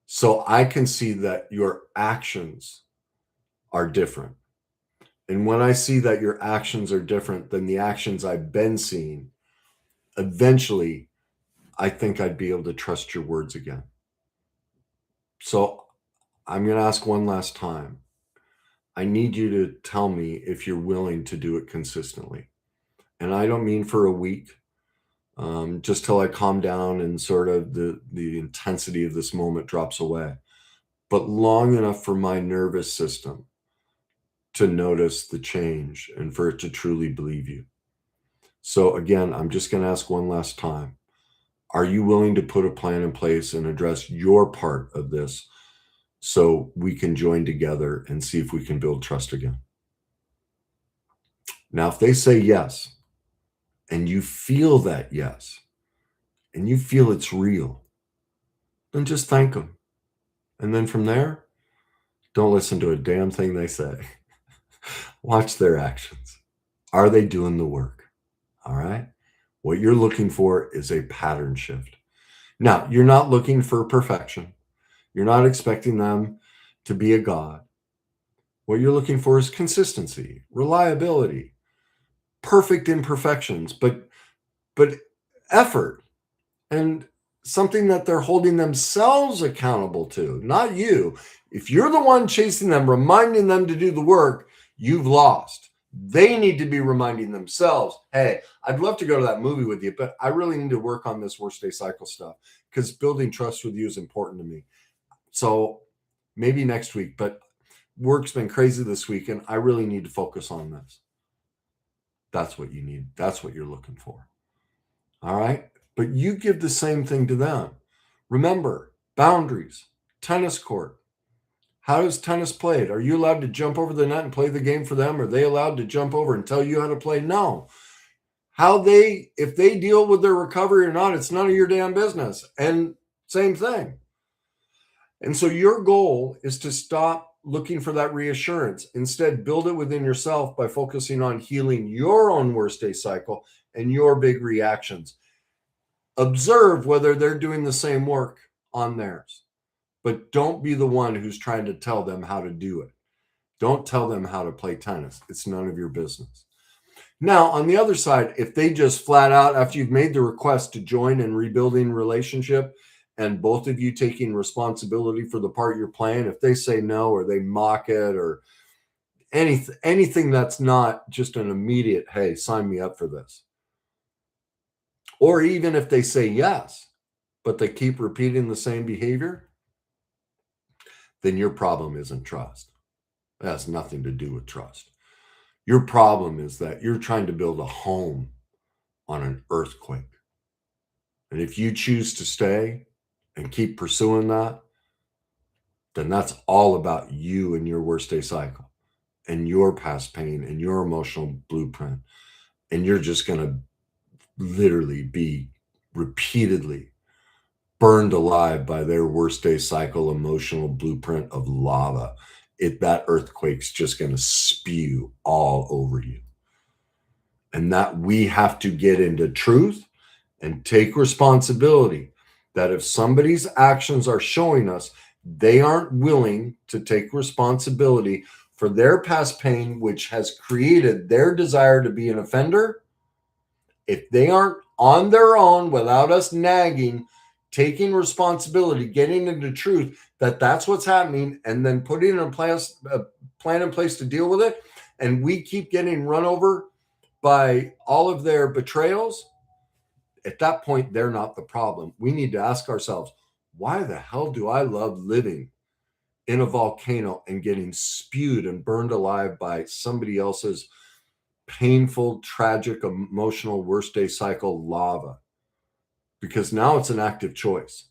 so I can see that your actions are different. And when I see that your actions are different than the actions I've been seeing, eventually, I think I'd be able to trust your words again. So I'm going to ask one last time. I need you to tell me if you're willing to do it consistently. And I don't mean for a week, just till I calm down and sort of the intensity of this moment drops away, but long enough for my nervous system to notice the change and for it to truly believe you. So again, I'm just going to ask one last time. Are you willing to put a plan in place and address your part of this so we can join together and see if we can build trust again? Now, if they say yes, and you feel that yes, and you feel it's real, then just thank them. And then from there, don't listen to a damn thing they say. Watch their actions. Are they doing the work? All right. What you're looking for is a pattern shift. Now, you're not looking for perfection. You're not expecting them to be a god. What you're looking for is consistency, reliability, perfect imperfections, but effort, and something that they're holding themselves accountable to, not you. If you're the one chasing them, reminding them to do the work, you've lost. They need to be reminding themselves, hey, I'd love to go to that movie with you, but I really need to work on this worst day cycle stuff because building trust with you is important to me. So maybe next week, but work's been crazy this week and I really need to focus on this. That's what you need. That's what you're looking for. All right. But you give the same thing to them. Remember, boundaries, tennis court. How is tennis played? Are you allowed to jump over the net and play the game for them? Are they allowed to jump over and tell you how to play? No. If they deal with their recovery or not, it's none of your damn business. And same thing. And so your goal is to stop looking for that reassurance. Instead, build it within yourself by focusing on healing your own worst day cycle and your big reactions. Observe whether they're doing the same work on theirs, but don't be the one who's trying to tell them how to do it. Don't tell them how to play tennis. It's none of your business. Now, on the other side, if they just flat out, after you've made the request to join in rebuilding relationship and both of you taking responsibility for the part you're playing, if they say no or they mock it or anything that's not just an immediate, hey, sign me up for this. Or even if they say yes, but they keep repeating the same behavior, then your problem isn't trust. It has nothing to do with trust. Your problem is that you're trying to build a home on an earthquake. And if you choose to stay and keep pursuing that, then that's all about you and your worst day cycle and your past pain and your emotional blueprint. And you're just going to literally be repeatedly burned alive by their worst day cycle emotional blueprint of lava. That earthquake's just going to spew all over you. And that we have to get into truth and take responsibility that if somebody's actions are showing us they aren't willing to take responsibility for their past pain, which has created their desire to be an offender, if they aren't on their own without us nagging, taking responsibility, getting into truth that that's what's happening, and then putting a plan in place to deal with it, and we keep getting run over by all of their betrayals, at that point, they're not the problem. We need to ask ourselves, why the hell do I love living in a volcano and getting spewed and burned alive by somebody else's painful, tragic, emotional, worst day cycle lava? Because now it's an active choice.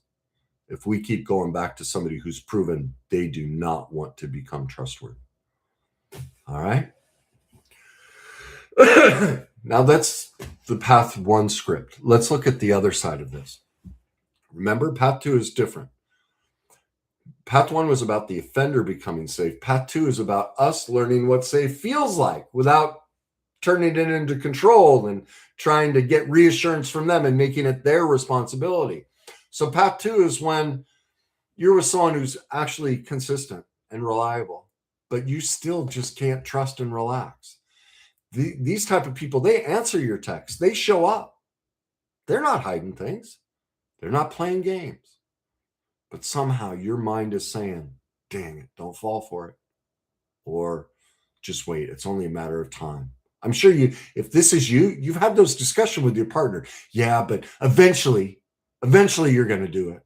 If we keep going back to somebody who's proven they do not want to become trustworthy. All right. Now that's the path one script. Let's look at the other side of this. Remember, path two is different. Path one was about the offender becoming safe. Path two is about us learning what safe feels like without turning it into control and trying to get reassurance from them and making it their responsibility. So path two is when you're with someone who's actually consistent and reliable, but you still just can't trust and relax. These type of people, they answer your texts. They show up. They're not hiding things. They're not playing games. But somehow your mind is saying, dang it, don't fall for it. Or just wait. It's only a matter of time. I'm sure if this is you've had those discussions with your partner. Yeah, but eventually you're going to do it.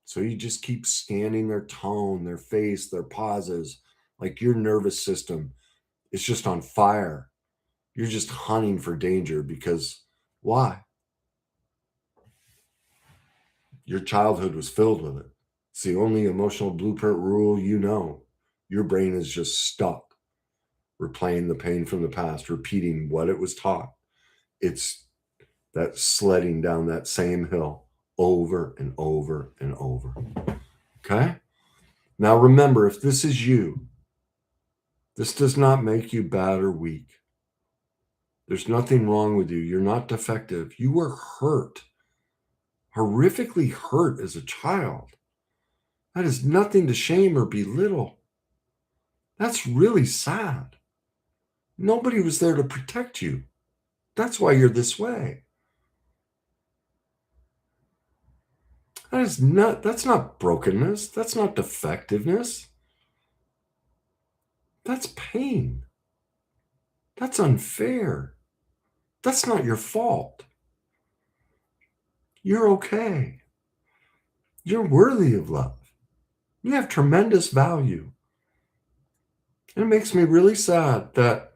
So you just keep scanning their tone, their face, their pauses, like your nervous system is just on fire. You're just hunting for danger because why? Your childhood was filled with it. It's the only emotional blueprint rule you know. Your brain is just stuck replaying the pain from the past, repeating what it was taught. It's that sledding down that same hill over and over and over. Okay? Now remember, if this is you, this does not make you bad or weak. There's nothing wrong with you. You're not defective. You were hurt, horrifically hurt as a child. That is nothing to shame or belittle. That's really sad. Nobody was there to protect you. That's why you're this way. That's not brokenness. That's not defectiveness. That's pain. That's unfair. That's not your fault. You're okay. You're worthy of love. You have tremendous value. And it makes me really sad that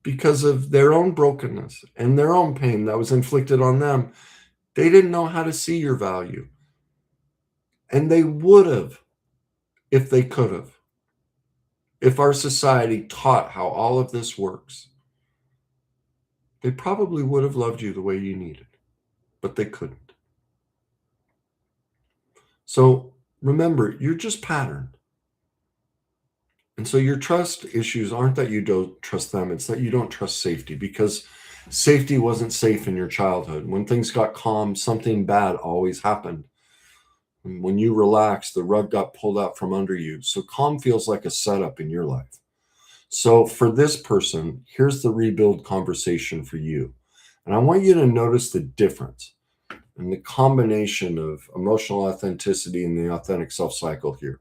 because of their own brokenness and their own pain that was inflicted on them, they didn't know how to see your value. And they would have if they could have. If our society taught how all of this works, they probably would have loved you the way you needed, but they couldn't. So remember, you're just patterned. And so your trust issues aren't that you don't trust them, it's that you don't trust safety, because safety wasn't safe in your childhood. When things got calm, something bad always happened. And when you relaxed, the rug got pulled out from under you. So calm feels like a setup in your life. So for this person, here's the rebuild conversation for you. And I want you to notice the difference and the combination of emotional authenticity and the authentic self cycle here.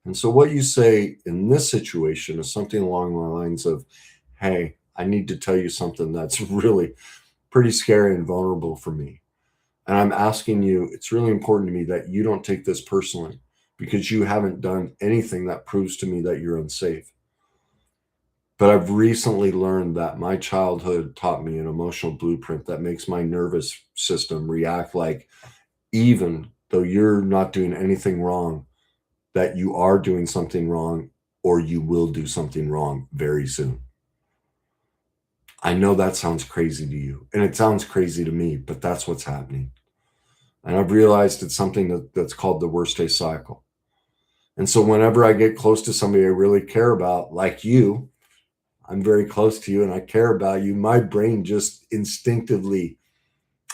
And so what you say in this situation is something along the lines of, hey, I need to tell you something that's really pretty scary and vulnerable for me. And I'm asking you, it's really important to me that you don't take this personally because you haven't done anything that proves to me that you're unsafe. But I've recently learned that my childhood taught me an emotional blueprint that makes my nervous system react like, even though you're not doing anything wrong, that you are doing something wrong or you will do something wrong very soon. I know that sounds crazy to you, and it sounds crazy to me, but that's what's happening. And I've realized it's something that's called the worst day cycle. And so whenever I get close to somebody I really care about, like you, I'm very close to you and I care about you, my brain just instinctively,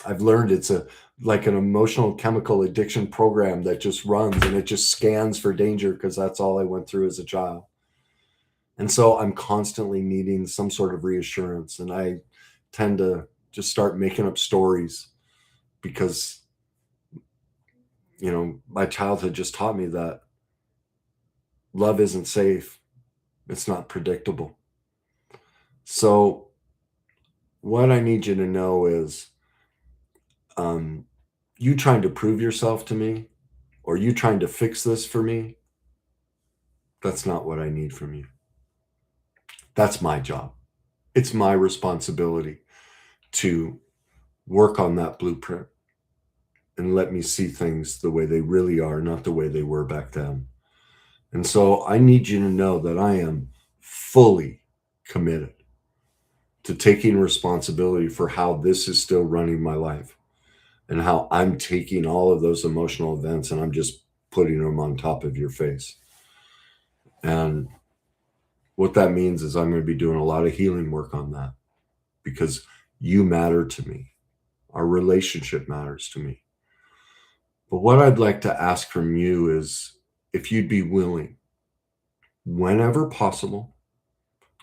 I've learned it's like an emotional chemical addiction program that just runs and it just scans for danger because that's all I went through as a child. And so I'm constantly needing some sort of reassurance. And I tend to just start making up stories because, you know, my childhood just taught me that love isn't safe. It's not predictable. So what I need you to know is you trying to prove yourself to me or you trying to fix this for me, that's not what I need from you. That's my job. It's my responsibility to work on that blueprint and let me see things the way they really are, not the way they were back then. And so I need you to know that I am fully committed to taking responsibility for how this is still running my life and how I'm taking all of those emotional events and I'm just putting them on top of your face. And what that means is I'm going to be doing a lot of healing work on that because you matter to me. Our relationship matters to me. But what I'd like to ask from you is if you'd be willing, whenever possible,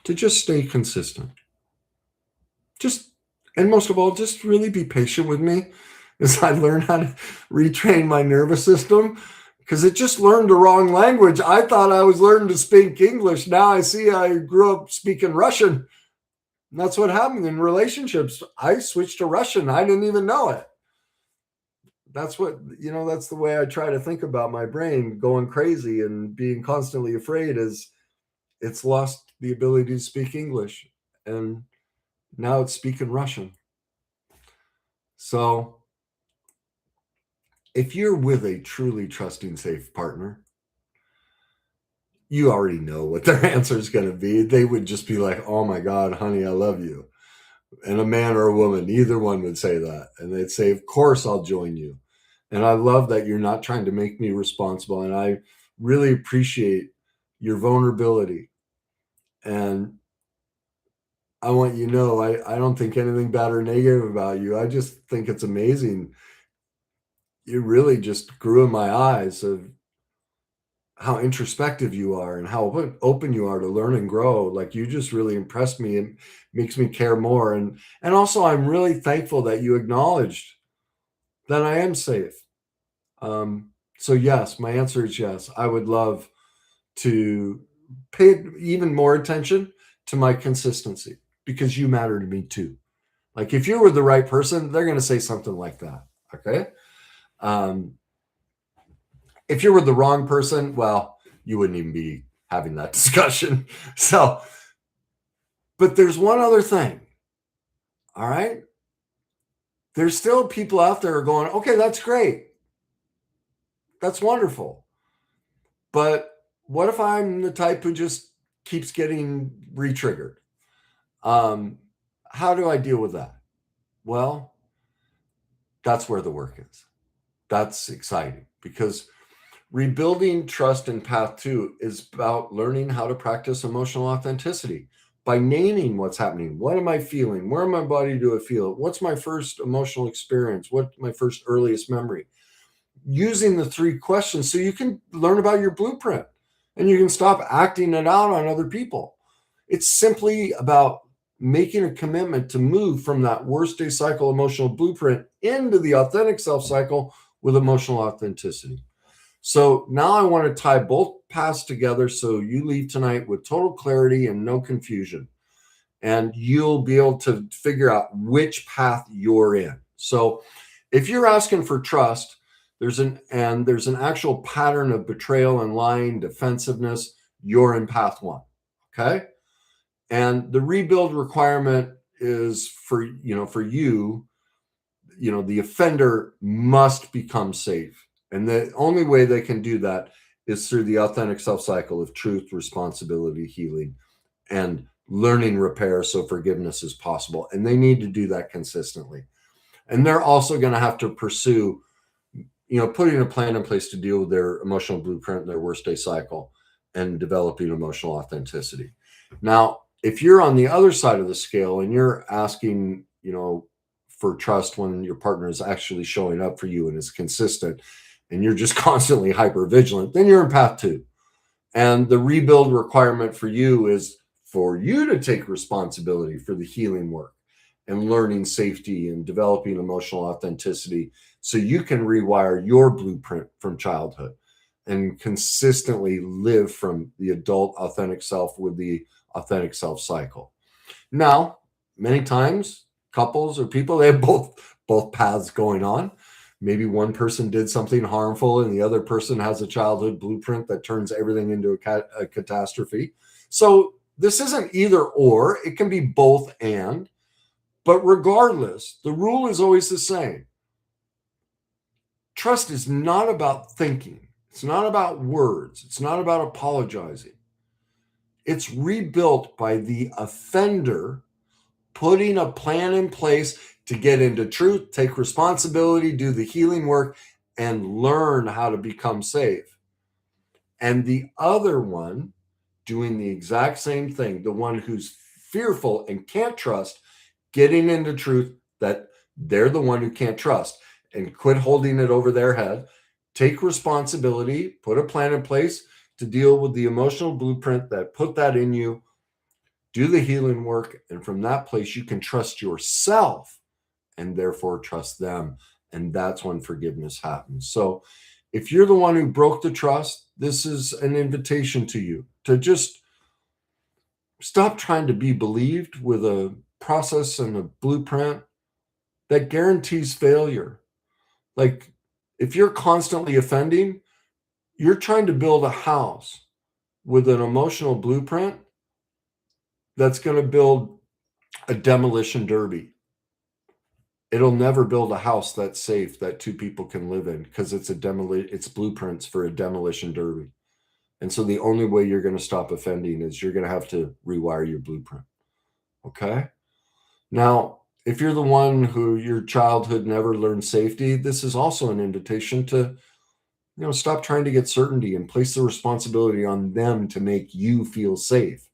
to just stay consistent. And most of all, just really be patient with me as I learn how to retrain my nervous system because it just learned the wrong language. I thought I was learning to speak English. Now I see I grew up speaking Russian. And that's what happened in relationships. I switched to Russian. I didn't even know it. That's what, that's the way I try to think about my brain going crazy and being constantly afraid is it's lost the ability to speak English. And now it's speaking Russian. So if you're with a truly trusting, safe partner, you already know what their answer is going to be. They would just be like, oh my God, honey, I love you. And a man or a woman, either one would say that. And they'd say, of course, I'll join you. And I love that you're not trying to make me responsible. And I really appreciate your vulnerability. And I want you to know, I don't think anything bad or negative about you. I just think it's amazing. You really just grew in my eyes of how introspective you are and how open you are to learn and grow. Like you just really impressed me and makes me care more. And also I'm really thankful that you acknowledged that I am safe. So yes, my answer is yes. I would love to pay even more attention to my consistency because you matter to me too. Like if you were the right person, they're going to say something like that. Okay. If you were the wrong person, well, you wouldn't even be having that discussion. So, but there's one other thing. All right. There's still people out there going, okay, that's great. That's wonderful. But what if I'm the type who just keeps getting re-triggered? How do I deal with that? Well, that's where the work is. That's exciting because rebuilding trust in path 2 is about learning how to practice emotional authenticity by naming what's happening. What am I feeling? Where in my body do I feel it? What's my first emotional experience? What's my first earliest memory? Using the 3 questions so you can learn about your blueprint and you can stop acting it out on other people. It's simply about making a commitment to move from that worst day cycle emotional blueprint into the authentic self cycle with emotional authenticity. So now I want to tie both paths together so you leave tonight with total clarity and no confusion. And you'll be able to figure out which path you're in. So if you're asking for trust, there's an actual pattern of betrayal and lying, defensiveness, you're in path 1. Okay? And the rebuild requirement is for you, the offender must become safe. And the only way they can do that is through the authentic self cycle of truth, responsibility, healing, and learning repair so forgiveness is possible. And they need to do that consistently. And they're also going to have to pursue, putting a plan in place to deal with their emotional blueprint, their worst day cycle, and developing emotional authenticity. Now, if you're on the other side of the scale and you're asking, for trust when your partner is actually showing up for you and is consistent, and you're just constantly hyper vigilant, then you're in path 2. And the rebuild requirement for you is for you to take responsibility for the healing work and learning safety and developing emotional authenticity so you can rewire your blueprint from childhood and consistently live from the adult authentic self with the authentic self cycle. Now, many times couples or people, they have both paths going on. Maybe one person did something harmful and the other person has a childhood blueprint that turns everything into a catastrophe. So this isn't either or, it can be both and. But regardless, the rule is always the same. Trust is not about thinking. It's not about words. It's not about apologizing. It's rebuilt by the offender putting a plan in place to get into truth, take responsibility, do the healing work, and learn how to become safe. And the other one doing the exact same thing, the one who's fearful and can't trust, getting into truth that they're the one who can't trust and quit holding it over their head, take responsibility, put a plan in place to deal with the emotional blueprint that put that in you, do the healing work, and from that place you can trust yourself and therefore trust them. And that's when forgiveness happens. So If you're the one who broke the trust, this is an invitation to you to just stop trying to be believed with a process and a blueprint that guarantees failure. Like, if you're constantly offending, you're trying to build a house with an emotional blueprint that's going to build a demolition derby. It'll never build a house that's safe that two people can live in, because it's blueprints for a demolition derby. And so the only way you're going to stop offending is you're going to have to rewire your blueprint. Okay? Now, if you're the one who your childhood never learned safety, this is also an invitation to, stop trying to get certainty and place the responsibility on them to make you feel safe.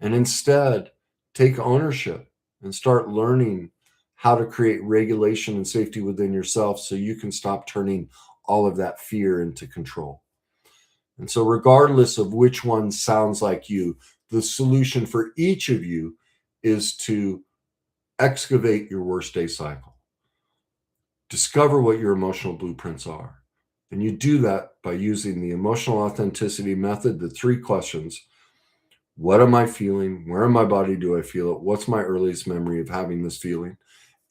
And instead, take ownership and start learning how to create regulation and safety within yourself so you can stop turning all of that fear into control. And so regardless of which one sounds like you, the solution for each of you is to excavate your worst day cycle. Discover what your emotional blueprints are. And you do that by using the emotional authenticity method, the 3 questions. What am I feeling? Where in my body do I feel it? What's my earliest memory of having this feeling?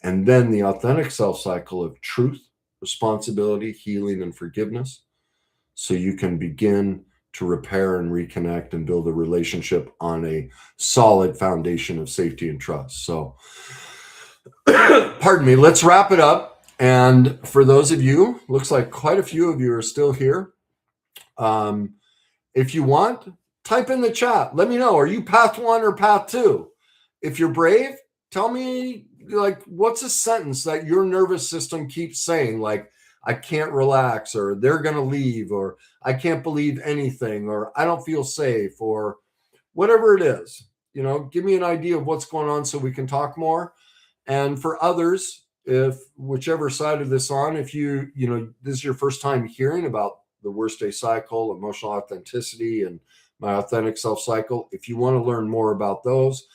And then the authentic self cycle of truth, responsibility, healing, and forgiveness. So you can begin to repair and reconnect and build a relationship on a solid foundation of safety and trust. So, pardon me, let's wrap it up. And for those of you, looks like quite a few of you are still here. If you want, type in the chat. Let me know, are you path 1 or path 2? If you're brave, tell me, like, what's a sentence that your nervous system keeps saying? Like, I can't relax, or they're going to leave, or I can't believe anything, or I don't feel safe, or whatever it is. Give me an idea of what's going on so we can talk more. And for others, if whichever side of this on, if this is your first time hearing about the worst day cycle, emotional authenticity, and my authentic self cycle, if you want to learn more about those,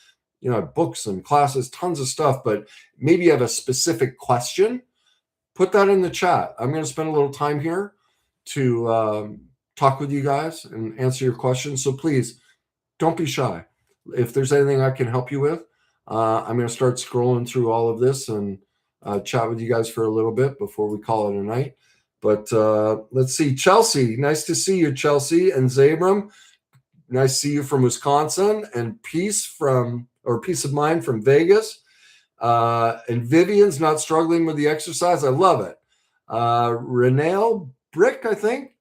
books and classes, tons of stuff, but maybe you have a specific question, put that in the chat. I'm going to spend a little time here to talk with you guys and answer your questions. So please don't be shy. If there's anything I can help you with, I'm going to start scrolling through all of this and chat with you guys for a little bit before we call it a night. But let's see. Chelsea, nice to see you, Chelsea. And Zabram, nice to see you from Wisconsin. And Peace of Mind from Vegas. And Vivian's not struggling with the exercise. I love it. Renelle Brick, I think.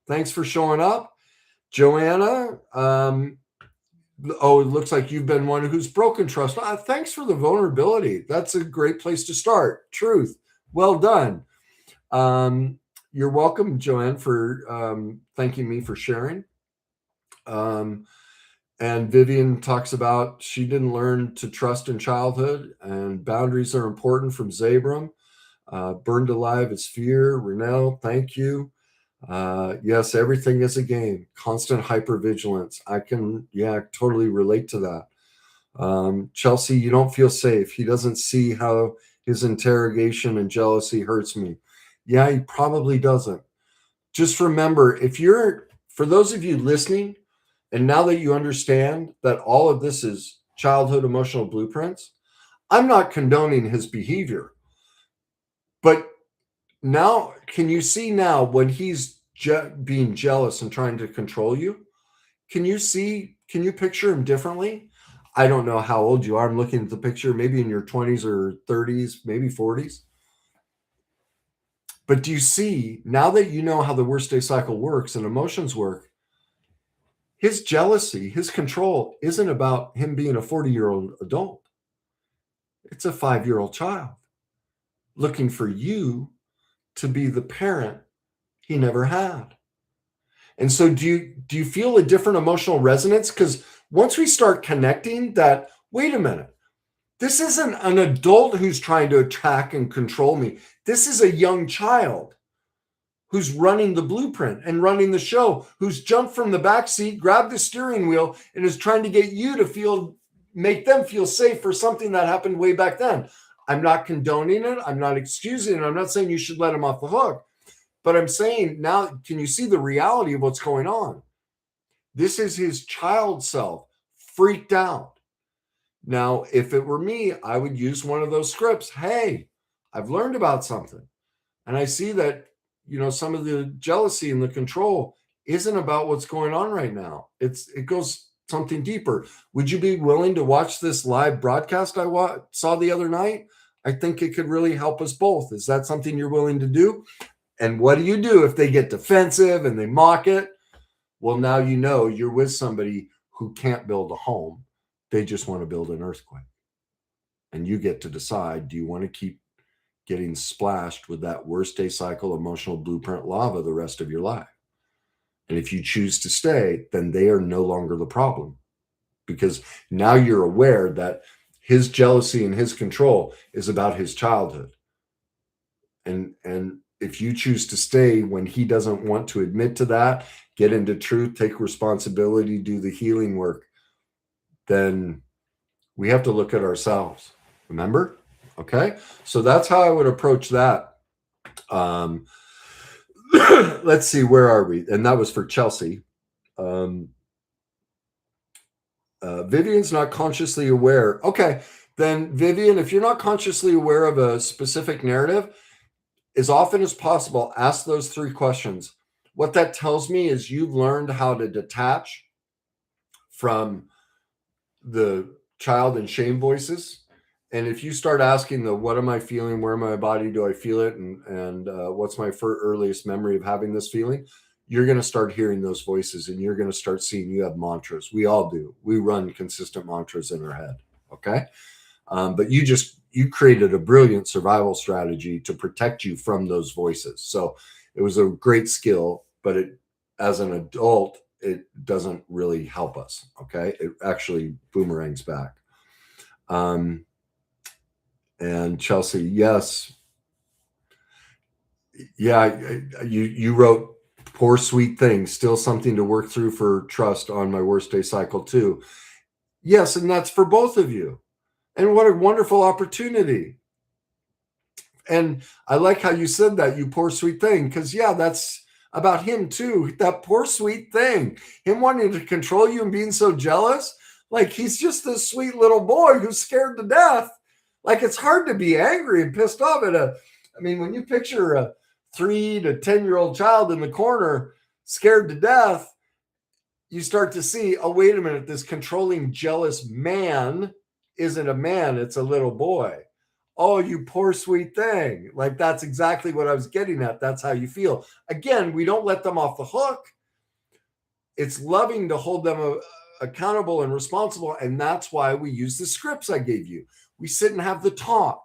Thanks for showing up. Joanna, it looks like you've been one who's broken trust. Thanks for the vulnerability. That's a great place to start. Truth. Well done. You're welcome, Joanne, for thanking me for sharing. And Vivian talks about she didn't learn to trust in childhood, and boundaries are important from Zabram. Burned alive is fear. Renelle, thank you. Yes, everything is a game. Constant hypervigilance. I can, totally relate to that. Chelsea, you don't feel safe. He doesn't see how his interrogation and jealousy hurts me. Yeah, he probably doesn't. Just remember, for those of you listening, and now that you understand that all of this is childhood emotional blueprints, I'm not condoning his behavior. But now, can you see now when he's being jealous and trying to control you? Can you picture him differently? I don't know how old you are. I'm looking at the picture, maybe in your 20s or 30s, maybe 40s. But do you see, now that you know how the worst day cycle works and emotions work, his jealousy, his control isn't about him being a 40-year-old adult. It's a 5-year-old child looking for you to be the parent he never had. And so do you feel a different emotional resonance? Because once we start connecting that, wait a minute, this isn't an adult who's trying to attack and control me. This is a young child who's running the blueprint and running the show, who's jumped from the back seat, grabbed the steering wheel, and is trying to get you to make them feel safe for something that happened way back then. I'm not condoning it. I'm not excusing it. I'm not saying you should let him off the hook. But I'm saying now, can you see the reality of what's going on? This is his child self freaked out. Now, if it were me, I would use one of those scripts. Hey, I've learned about something. And I see that, some of the jealousy and the control isn't about what's going on right now. It goes something deeper. Would you be willing to watch this live broadcast I saw the other night? I think it could really help us both. Is that something you're willing to do? And what do you do if they get defensive and they mock it? Well, now you know you're with somebody who can't build a home. They just want to build an earthquake. And you get to decide, do you want to keep getting splashed with that worst day cycle emotional blueprint lava the rest of your life? And if you choose to stay, then they are no longer the problem, because now you're aware that his jealousy and his control is about his childhood. And if you choose to stay when he doesn't want to admit to that, get into truth, take responsibility, do the healing work, then we have to look at ourselves. Remember? Okay. So that's how I would approach that. Let's see, where are we? And that was for Chelsea. Vivian's not consciously aware. Okay. Then Vivian, if you're not consciously aware of a specific narrative, as often as possible, ask those 3 questions. What that tells me is you've learned how to detach from the child and shame voices. And if you start asking what am I feeling? Where in my body do I feel it? And what's my earliest memory of having this feeling? You're going to start hearing those voices, and you're going to start seeing you have mantras. We all do. We run consistent mantras in our head. Okay. But you created a brilliant survival strategy to protect you from those voices. So it was a great skill, but as an adult, it doesn't really help us. Okay. It actually boomerangs back. And Chelsea, yes. Yeah. You wrote poor, sweet thing, still something to work through for trust on my worst day cycle too. Yes. And that's for both of you. And what a wonderful opportunity. And I like how you said that, you poor sweet thing, because that's about him too. That poor sweet thing, him wanting to control you and being so jealous. Like, he's just this sweet little boy who's scared to death. Like, it's hard to be angry and pissed off at when you picture a 3 to 10-year-old child in the corner scared to death, you start to see, oh, wait a minute, this controlling, jealous man isn't a man, it's a little boy. Oh, you poor sweet thing. Like, that's exactly what I was getting at. That's how you feel. Again, we don't let them off the hook. It's loving to hold them accountable and responsible. And that's why we use the scripts I gave you. We sit and have the talk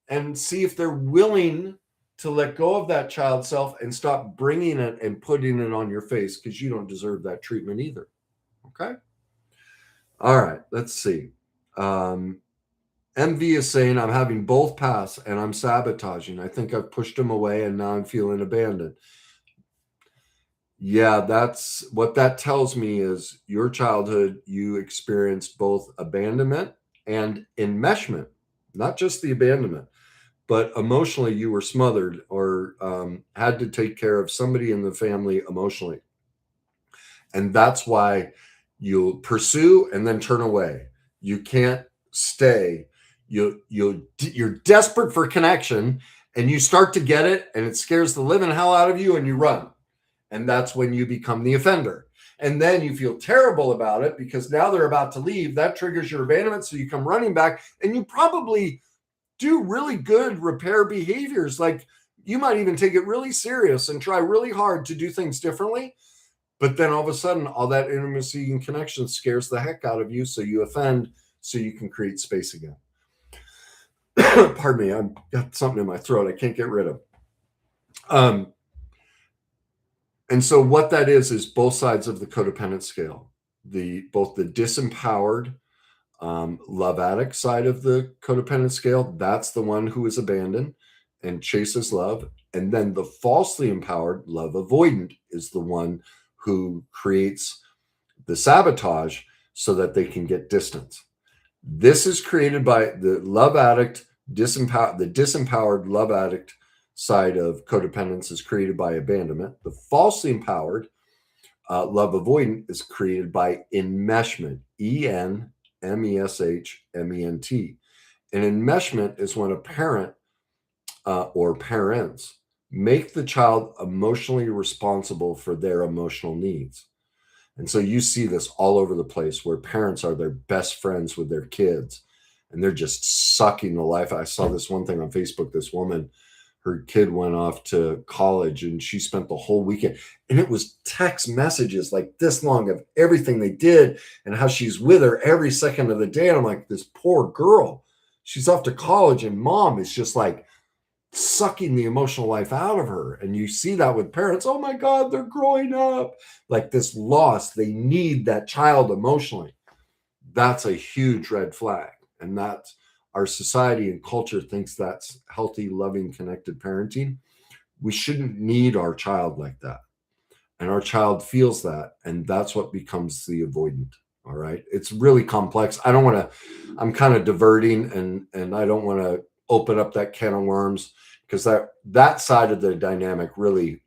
and see if they're willing to let go of that child self and stop bringing it and putting it on your face, because you don't deserve that treatment either. Okay. All right, let's see. MV is saying, I'm having both pass and I'm sabotaging. I think I've pushed him away and now I'm feeling abandoned. Yeah, that's what that tells me is your childhood, you experienced both abandonment and enmeshment, not just the abandonment, but emotionally you were smothered or had to take care of somebody in the family emotionally. And that's why you'll pursue and then turn away. You can't stay. You're desperate for connection, and you start to get it, and it scares the living hell out of you, and you run. And that's when you become the offender. And then you feel terrible about it because now they're about to leave. That triggers your abandonment, so you come running back, and you probably do really good repair behaviors. Like, you might even take it really serious and try really hard to do things differently. But then all of a sudden, all that intimacy and connection scares the heck out of you. So you offend so you can create space again. Pardon me. I've got something in my throat I can't get rid of. And so what that is both sides of the codependent scale. Both the disempowered love addict side of the codependent scale, that's the one who is abandoned and chases love. And then the falsely empowered love avoidant is the one who creates the sabotage so that they can get distance. This is created by the love addict, the disempowered love addict side of codependence is created by abandonment. The falsely empowered love avoidant is created by enmeshment, enmeshment. And enmeshment is when a parent or parents make the child emotionally responsible for their emotional needs. And so you see this all over the place where parents are their best friends with their kids and they're just sucking the life. I saw this one thing on Facebook. This woman, her kid went off to college and she spent the whole weekend, and it was text messages like this long of everything they did and how she's with her every second of the day. And I'm like, this poor girl, she's off to college and mom is just like sucking the emotional life out of her. And you see that with parents. Oh my God, they're growing up like this loss. They need that child emotionally. That's a huge red flag. And that's our society and culture thinks that's healthy, loving, connected parenting. We shouldn't need our child like that. And our child feels that. And that's what becomes the avoidant. All right. It's really complex. I don't want to, I'm kind of diverting and I don't want to open up that can of worms because that side of the dynamic really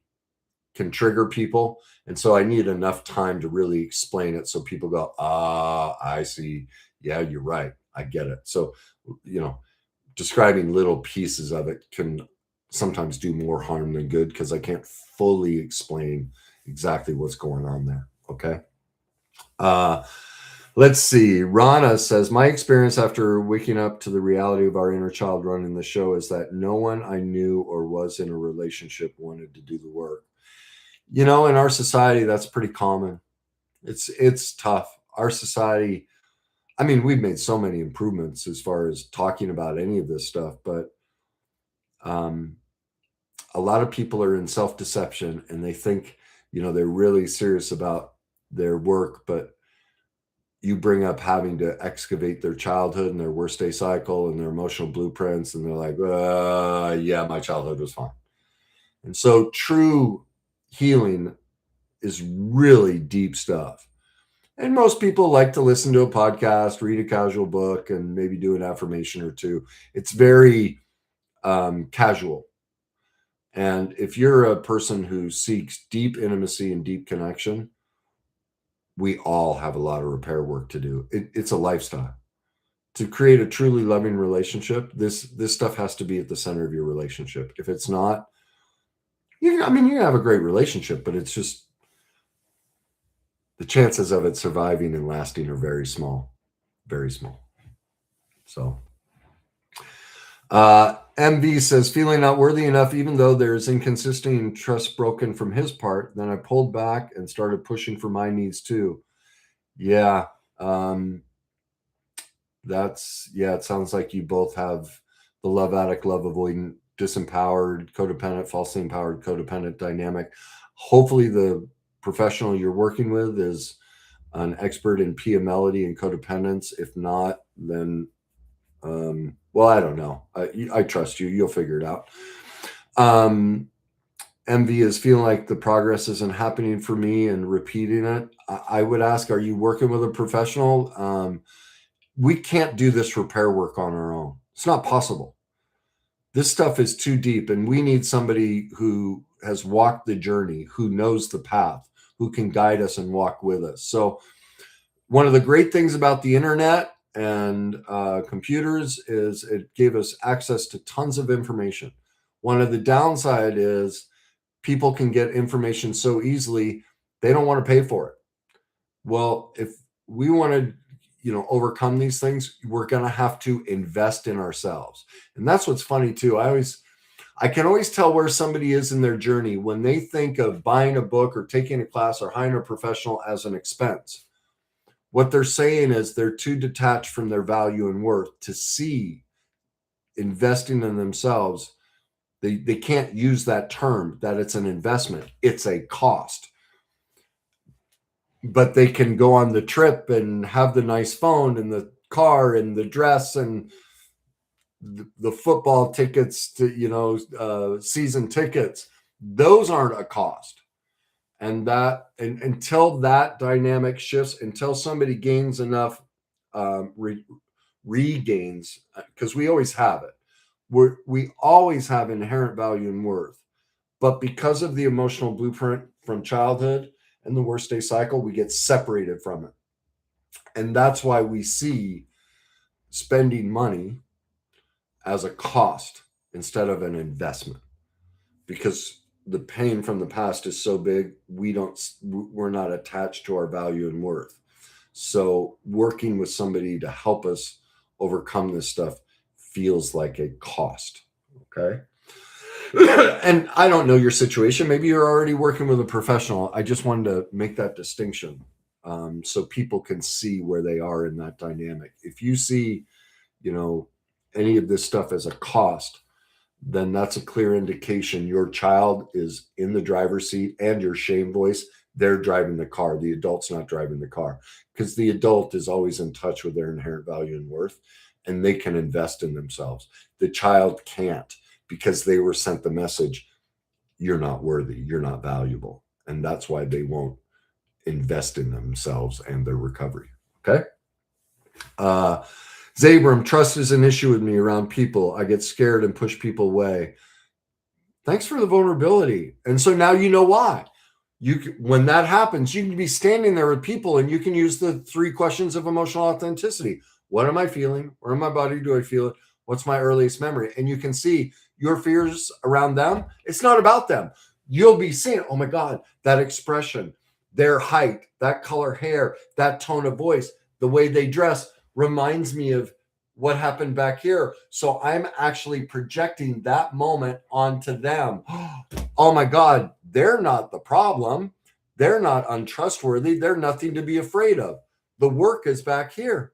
can trigger people. And so I need enough time to really explain it so people go, I see. Yeah, you're right. I get it. So, describing little pieces of it can sometimes do more harm than good because I can't fully explain exactly what's going on there. Okay. Let's see. Rana says, my experience after waking up to the reality of our inner child running the show is that no one I knew or was in a relationship wanted to do the work. In our society, that's pretty common. It's tough. Our society, I mean, we've made so many improvements as far as talking about any of this stuff, but a lot of people are in self-deception and they think, they're really serious about their work, but you bring up having to excavate their childhood and their worst day cycle and their emotional blueprints, and they're like, yeah, my childhood was fine. And so true healing is really deep stuff. And most people like to listen to a podcast, read a casual book, and maybe do an affirmation or two. It's very casual. And if you're a person who seeks deep intimacy and deep connection, we all have a lot of repair work to do. It's a lifestyle. To create a truly loving relationship, this stuff has to be at the center of your relationship. If it's not, you can have a great relationship, but it's just the chances of it surviving and lasting are very small, very small. So, MV says, feeling not worthy enough, even though there's inconsistency and trust broken from his part. Then I pulled back and started pushing for my needs too. Yeah. It sounds like you both have the love addict, love avoidant, disempowered, codependent, falsely empowered, codependent dynamic. Hopefully the professional you're working with is an expert in PMLity and codependence. If not, then, I don't know. I trust you. You'll figure it out. MV is feeling like the progress isn't happening for me and repeating it. I would ask, are you working with a professional? We can't do this repair work on our own. It's not possible. This stuff is too deep, and we need somebody who has walked the journey, who knows the path, who can guide us and walk with us. So one of the great things about the internet and computers is it gave us access to tons of information. One of the downside is people can get information so easily, they don't want to pay for it. Well, if we want to overcome these things, we're going to have to invest in ourselves. And that's what's funny too. I can always tell where somebody is in their journey when they think of buying a book or taking a class or hiring a professional as an expense. What they're saying is they're too detached from their value and worth to see investing in themselves. They can't use that term that it's an investment. It's a cost. But they can go on the trip and have the nice phone and the car and the dress and the football tickets to, season tickets. Those aren't a cost. And until that dynamic shifts, until somebody gains enough, regains, because we always have it. We always have inherent value and worth, but because of the emotional blueprint from childhood and the worst day cycle, we get separated from it. And that's why we see spending money as a cost instead of an investment, because the pain from the past is so big, we're not attached to our value and worth. So working with somebody to help us overcome this stuff feels like a cost. Okay. And I don't know your situation. Maybe you're already working with a professional. I just wanted to make that distinction, so people can see where they are in that dynamic. If you see, you know, any of this stuff as a cost, then that's a clear indication your child is in the driver's seat and your shame voice. They're driving the car. The adult's not driving the car, because the adult is always in touch with their inherent value and worth, and they can invest in themselves. The child can't, because they were sent the message, you're not worthy, you're not valuable. And that's why they won't invest in themselves and their recovery. Okay. Zabram, trust is an issue with me around people. I get scared and push people away. Thanks for the vulnerability. And so now you know why. When that happens, you can be standing there with people and you can use the 3 questions of emotional authenticity. What am I feeling? Where in my body do I feel it? What's my earliest memory? And you can see your fears around them. It's not about them. You'll be seeing, oh my God, that expression, their height, that color hair, that tone of voice, the way they dress reminds me of what happened back here. So I'm actually projecting that moment onto them. Oh my God, they're not the problem. They're not untrustworthy. They're nothing to be afraid of. The work is back here.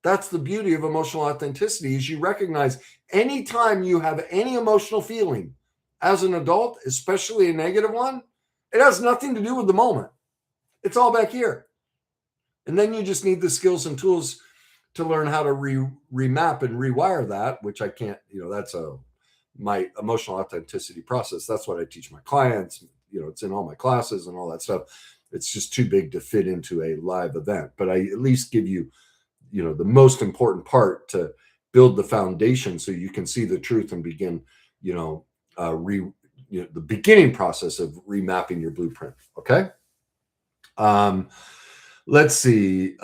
That's the beauty of emotional authenticity, is you recognize anytime you have any emotional feeling as an adult, especially a negative one, it has nothing to do with the moment. It's all back here. And then you just need the skills and tools to learn how to remap and rewire that, which I can't, that's my emotional authenticity process. That's what I teach my clients. It's in all my classes and all that stuff. It's just too big to fit into a live event, but I at least give you, the most important part to build the foundation so you can see the truth and begin, the beginning process of remapping your blueprint. Okay. Let's see.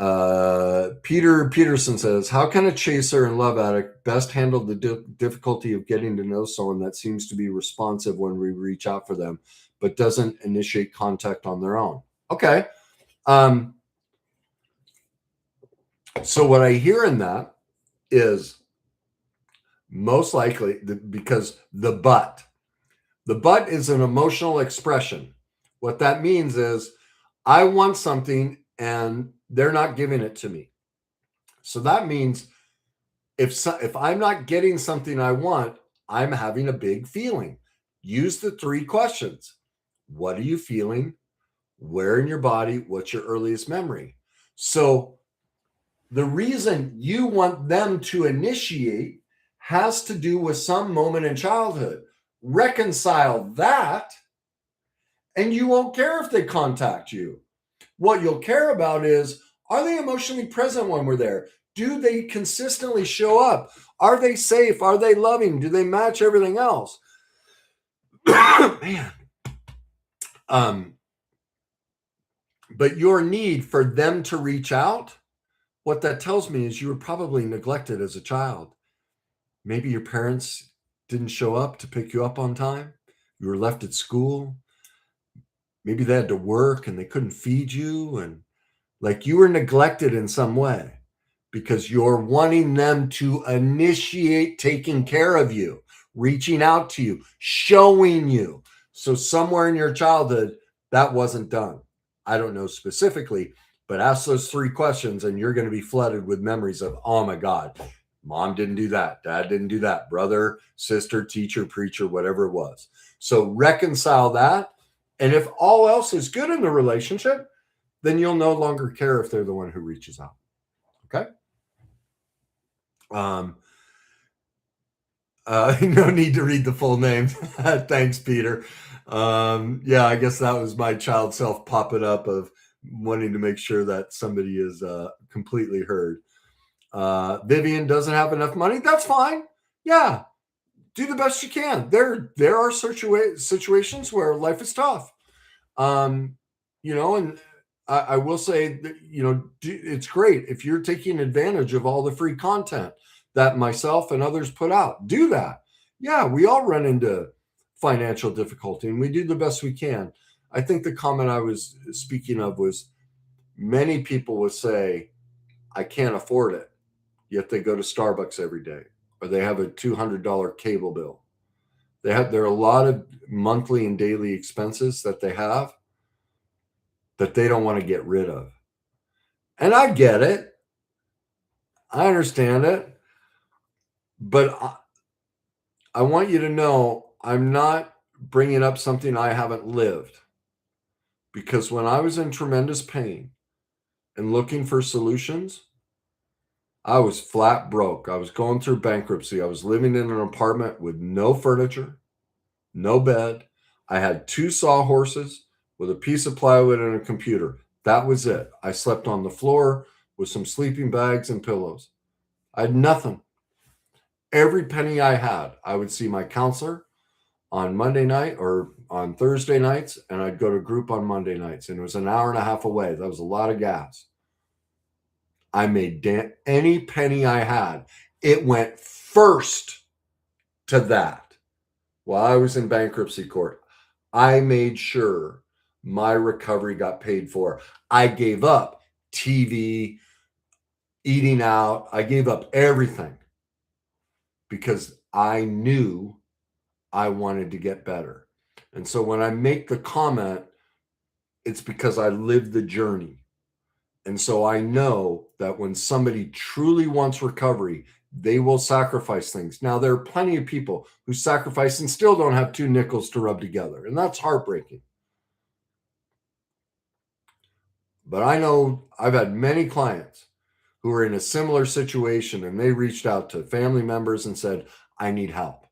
Peter Peterson says, how can a chaser and love addict best handle the difficulty of getting to know someone that seems to be responsive when we reach out for them, but doesn't initiate contact on their own? Okay. So what I hear in that is most likely because the but is an emotional expression. What that means is I want something and they're not giving it to me. So that means if I'm not getting something I want, I'm having a big feeling. Use the 3 questions. What are you feeling? Where in your body? What's your earliest memory? So the reason you want them to initiate has to do with some moment in childhood. Reconcile that, and you won't care if they contact you. What you'll care about is, are they emotionally present when we're there? Do they consistently show up? Are they safe? Are they loving? Do they match everything else? Man. But your need for them to reach out, what that tells me is you were probably neglected as a child. Maybe your parents didn't show up to pick you up on time. You were left at school. Maybe they had to work and they couldn't feed you, and like you were neglected in some way because you're wanting them to initiate taking care of you, reaching out to you, showing you. So somewhere in your childhood, that wasn't done. I don't know specifically, but ask those 3 questions and you're going to be flooded with memories of, oh my God, mom didn't do that. Dad didn't do that. Brother, sister, teacher, preacher, whatever it was. So reconcile that. And if all else is good in the relationship, then you'll no longer care if they're the one who reaches out. Okay. No need to read the full name. Thanks, Peter. Yeah, I guess that was my child self popping up of wanting to make sure that somebody is completely heard. Vivian doesn't have enough money. That's fine. Yeah. do the best you can. There are situations where life is tough. And I will say that, it's great if you're taking advantage of all the free content that myself and others put out. Do that. Yeah, we all run into financial difficulty and we do the best we can. I think the comment I was speaking of was many people would say, I can't afford it, yet they go to Starbucks every day, or they have a $200 cable bill. There are a lot of monthly and daily expenses that they have that they don't want to get rid of. And I get it. I understand it. But I want you to know I'm not bringing up something I haven't lived. Because when I was in tremendous pain and looking for solutions, I was flat broke. I was going through bankruptcy. I was living in an apartment with no furniture, no bed. I had 2 sawhorses with a piece of plywood and a computer. That was it. I slept on the floor with some sleeping bags and pillows. I had nothing. Every penny I had, I would see my counselor on Monday night or on Thursday nights, and I'd go to group on Monday nights, and it was an hour and a half away. That was a lot of gas. I made any penny I had. It went first to that. While I was in bankruptcy court, I made sure my recovery got paid for. I gave up TV, eating out. I gave up everything because I knew I wanted to get better. And so when I make the comment, it's because I lived the journey. And so I know that when somebody truly wants recovery, they will sacrifice things. Now, there are plenty of people who sacrifice and still don't have 2 nickels to rub together. And that's heartbreaking. But I know I've had many clients who are in a similar situation, and they reached out to family members and said, I need help,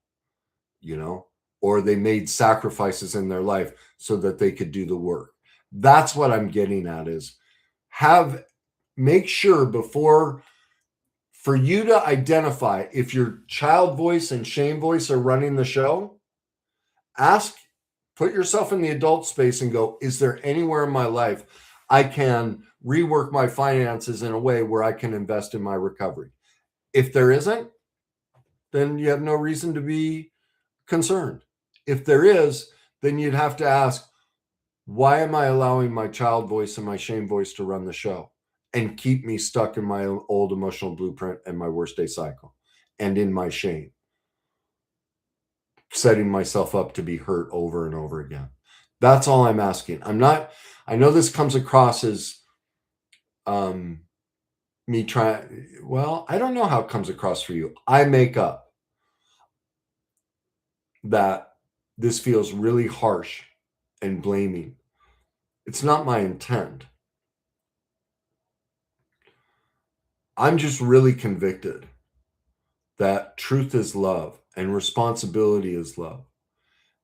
or they made sacrifices in their life so that they could do the work. That's what I'm getting at is make sure for you to identify if your child voice and shame voice are running the show, put yourself in the adult space and go, is there anywhere in my life I can rework my finances in a way where I can invest in my recovery? If there isn't, then you have no reason to be concerned. If there is, then you'd have to ask, why am I allowing my child voice and my shame voice to run the show and keep me stuck in my old emotional blueprint and my worst day cycle and in my shame, setting myself up to be hurt over and over again? That's all I'm asking. I know this comes across as me trying, well, I don't know how it comes across for you. I make up that this feels really harsh and blaming. It's not my intent. I'm just really convicted that truth is love and responsibility is love.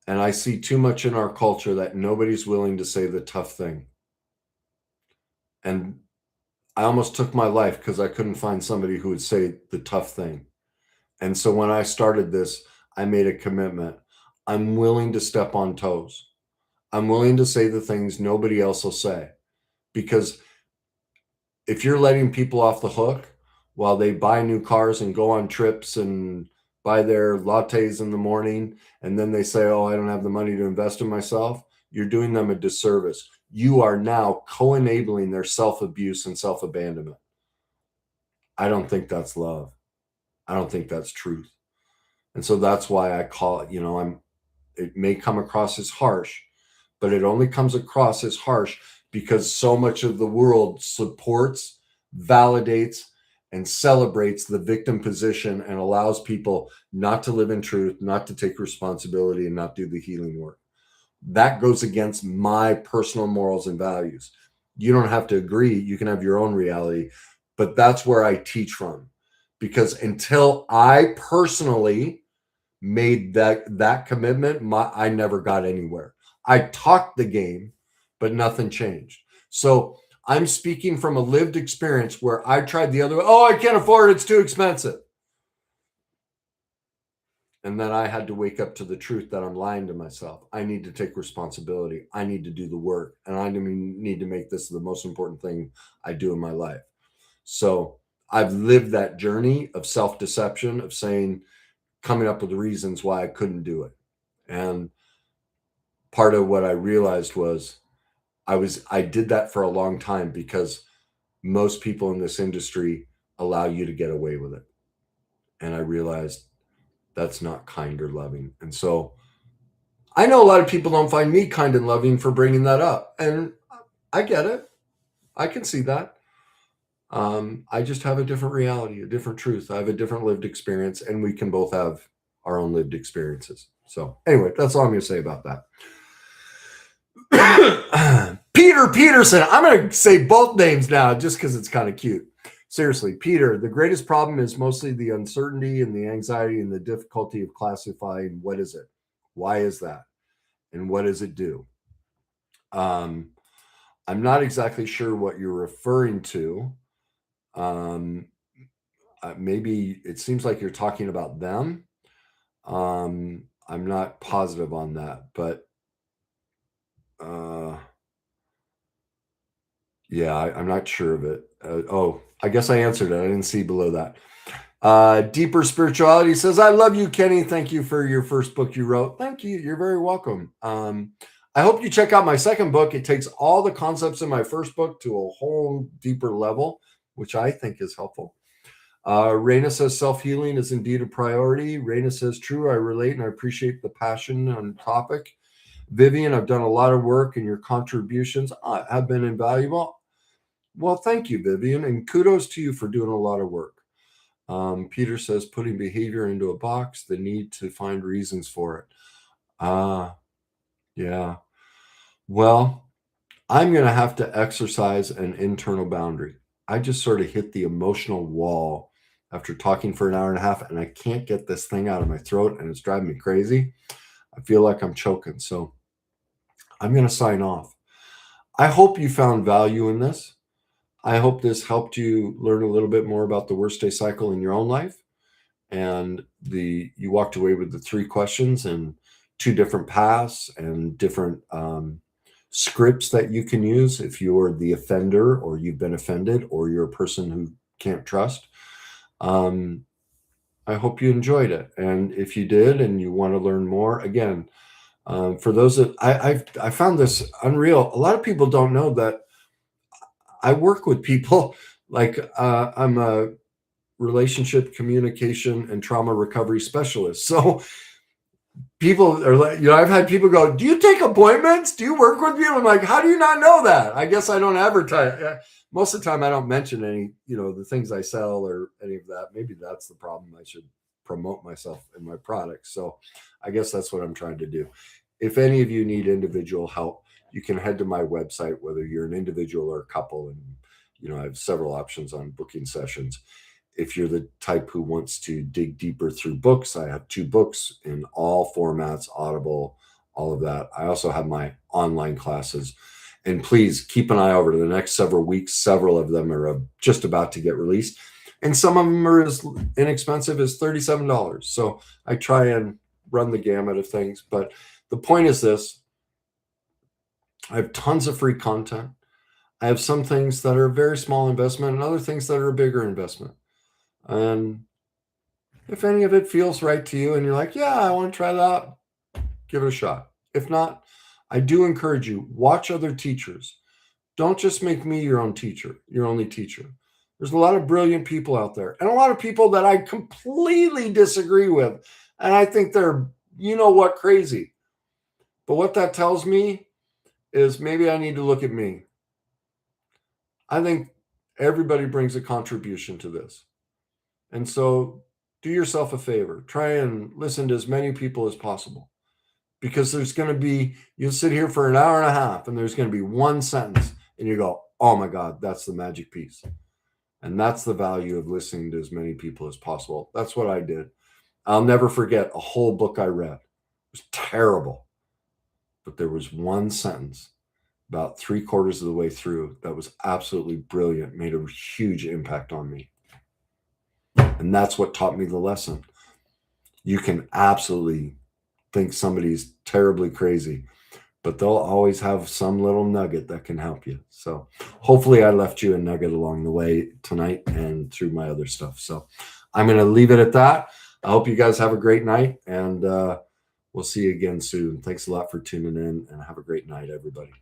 And I see too much in our culture that nobody's willing to say the tough thing. And I almost took my life because I couldn't find somebody who would say the tough thing. And so when I started this, I made a commitment. I'm willing to step on toes. I'm willing to say the things nobody else will say. Because if you're letting people off the hook while they buy new cars and go on trips and buy their lattes in the morning, and then they say, oh, I don't have the money to invest in myself, you're doing them a disservice. You are now co-enabling their self-abuse and self-abandonment. I don't think that's love. I don't think that's truth. And so that's why I call it, it may come across as harsh, but it only comes across as harsh because so much of the world supports, validates, and celebrates the victim position and allows people not to live in truth, not to take responsibility, and not do the healing work. That goes against my personal morals and values. You don't have to agree. You can have your own reality, but that's where I teach from. Because until I personally made that commitment, I never got anywhere. I talked the game, but nothing changed. So I'm speaking from a lived experience where I tried the other way. Oh, I can't afford it. It's too expensive. And then I had to wake up to the truth that I'm lying to myself. I need to take responsibility. I need to do the work. And I need to make this the most important thing I do in my life. So I've lived that journey of self-deception, of saying, coming up with the reasons why I couldn't do it. And part of what I realized was I did that for a long time because most people in this industry allow you to get away with it. And I realized that's not kind or loving. And so I know a lot of people don't find me kind and loving for bringing that up. And I get it. I can see that. I just have a different reality, a different truth. I have a different lived experience, and we can both have our own lived experiences. So anyway, that's all I'm going to say about that. Peter Peterson. I'm going to say both names now just because it's kind of cute. Seriously, Peter, the greatest problem is mostly the uncertainty and the anxiety and the difficulty of classifying what is it, why is that, and what does it do. I'm not exactly sure what you're referring to. Maybe it seems like you're talking about them. I'm not positive on that, but yeah, I'm not sure of it. I guess I answered it. I didn't see below that. Deeper Spirituality says, I love you, Kenny. Thank you for your first book you wrote. Thank you. You're very welcome. I hope you check out my second book. It takes all the concepts in my first book to a whole deeper level, which I think is helpful. Raina says, self-healing is indeed a priority. Raina says, true, I relate and I appreciate the passion on topic. Vivian, I've done a lot of work and your contributions have been invaluable. Well, thank you, Vivian, and kudos to you for doing a lot of work. Peter says, putting behavior into a box, the need to find reasons for it. Yeah. Well, I'm going to have to exercise an internal boundary. I just sort of hit the emotional wall after talking for an hour and a half, and I can't get this thing out of my throat, and it's driving me crazy. I feel like I'm choking. So I'm going to sign off. I hope you found value in this. I hope this helped you learn a little bit more about the worst day cycle in your own life. And you walked away with the 3 questions and 2 different paths and different scripts that you can use if you're the offender or you've been offended or you're a person who can't trust. I hope you enjoyed it. And if you did and you want to learn more, again, for those that I found this unreal. A lot of people don't know that I work with people like I'm a relationship communication and trauma recovery specialist. So people are like, I've had people go, do you take appointments? Do you work with people? I'm like, how do you not know that? I guess I don't advertise. Most of the time I don't mention any, the things I sell or any of that. Maybe that's the problem. I should promote myself and my products. So I guess that's what I'm trying to do. If any of you need individual help, you can head to my website, whether you're an individual or a couple. And, I have several options on booking sessions. If you're the type who wants to dig deeper through books, I have 2 books in all formats, Audible, all of that. I also have my online classes. And please keep an eye over the next several weeks. Several of them are just about to get released. And some of them are as inexpensive as $37. So I try and run the gamut of things. But the point is this. I have tons of free content. I have some things that are a very small investment and other things that are a bigger investment. And if any of it feels right to you and you're like, yeah, I want to try that, give it a shot. If not, I do encourage you, watch other teachers. Don't just make me your own teacher, your only teacher. There's a lot of brilliant people out there and a lot of people that I completely disagree with. And I think they're, crazy. But what that tells me is maybe I need to look at me. I think everybody brings a contribution to this. And so do yourself a favor. Try and listen to as many people as possible. Because there's going to be, you'll sit here for an hour and a half and there's going to be one sentence and you go, oh my God, that's the magic piece. And that's the value of listening to as many people as possible. That's what I did. I'll never forget a whole book I read. It was terrible. But there was one sentence about 3/4 of the way through that was absolutely brilliant, made a huge impact on me. And that's what taught me the lesson. You can absolutely think somebody's terribly crazy, but they'll always have some little nugget that can help you. So hopefully I left you a nugget along the way tonight and through my other stuff. So I'm going to leave it at that. I hope you guys have a great night, and we'll see you again soon. Thanks a lot for tuning in, and have a great night, everybody.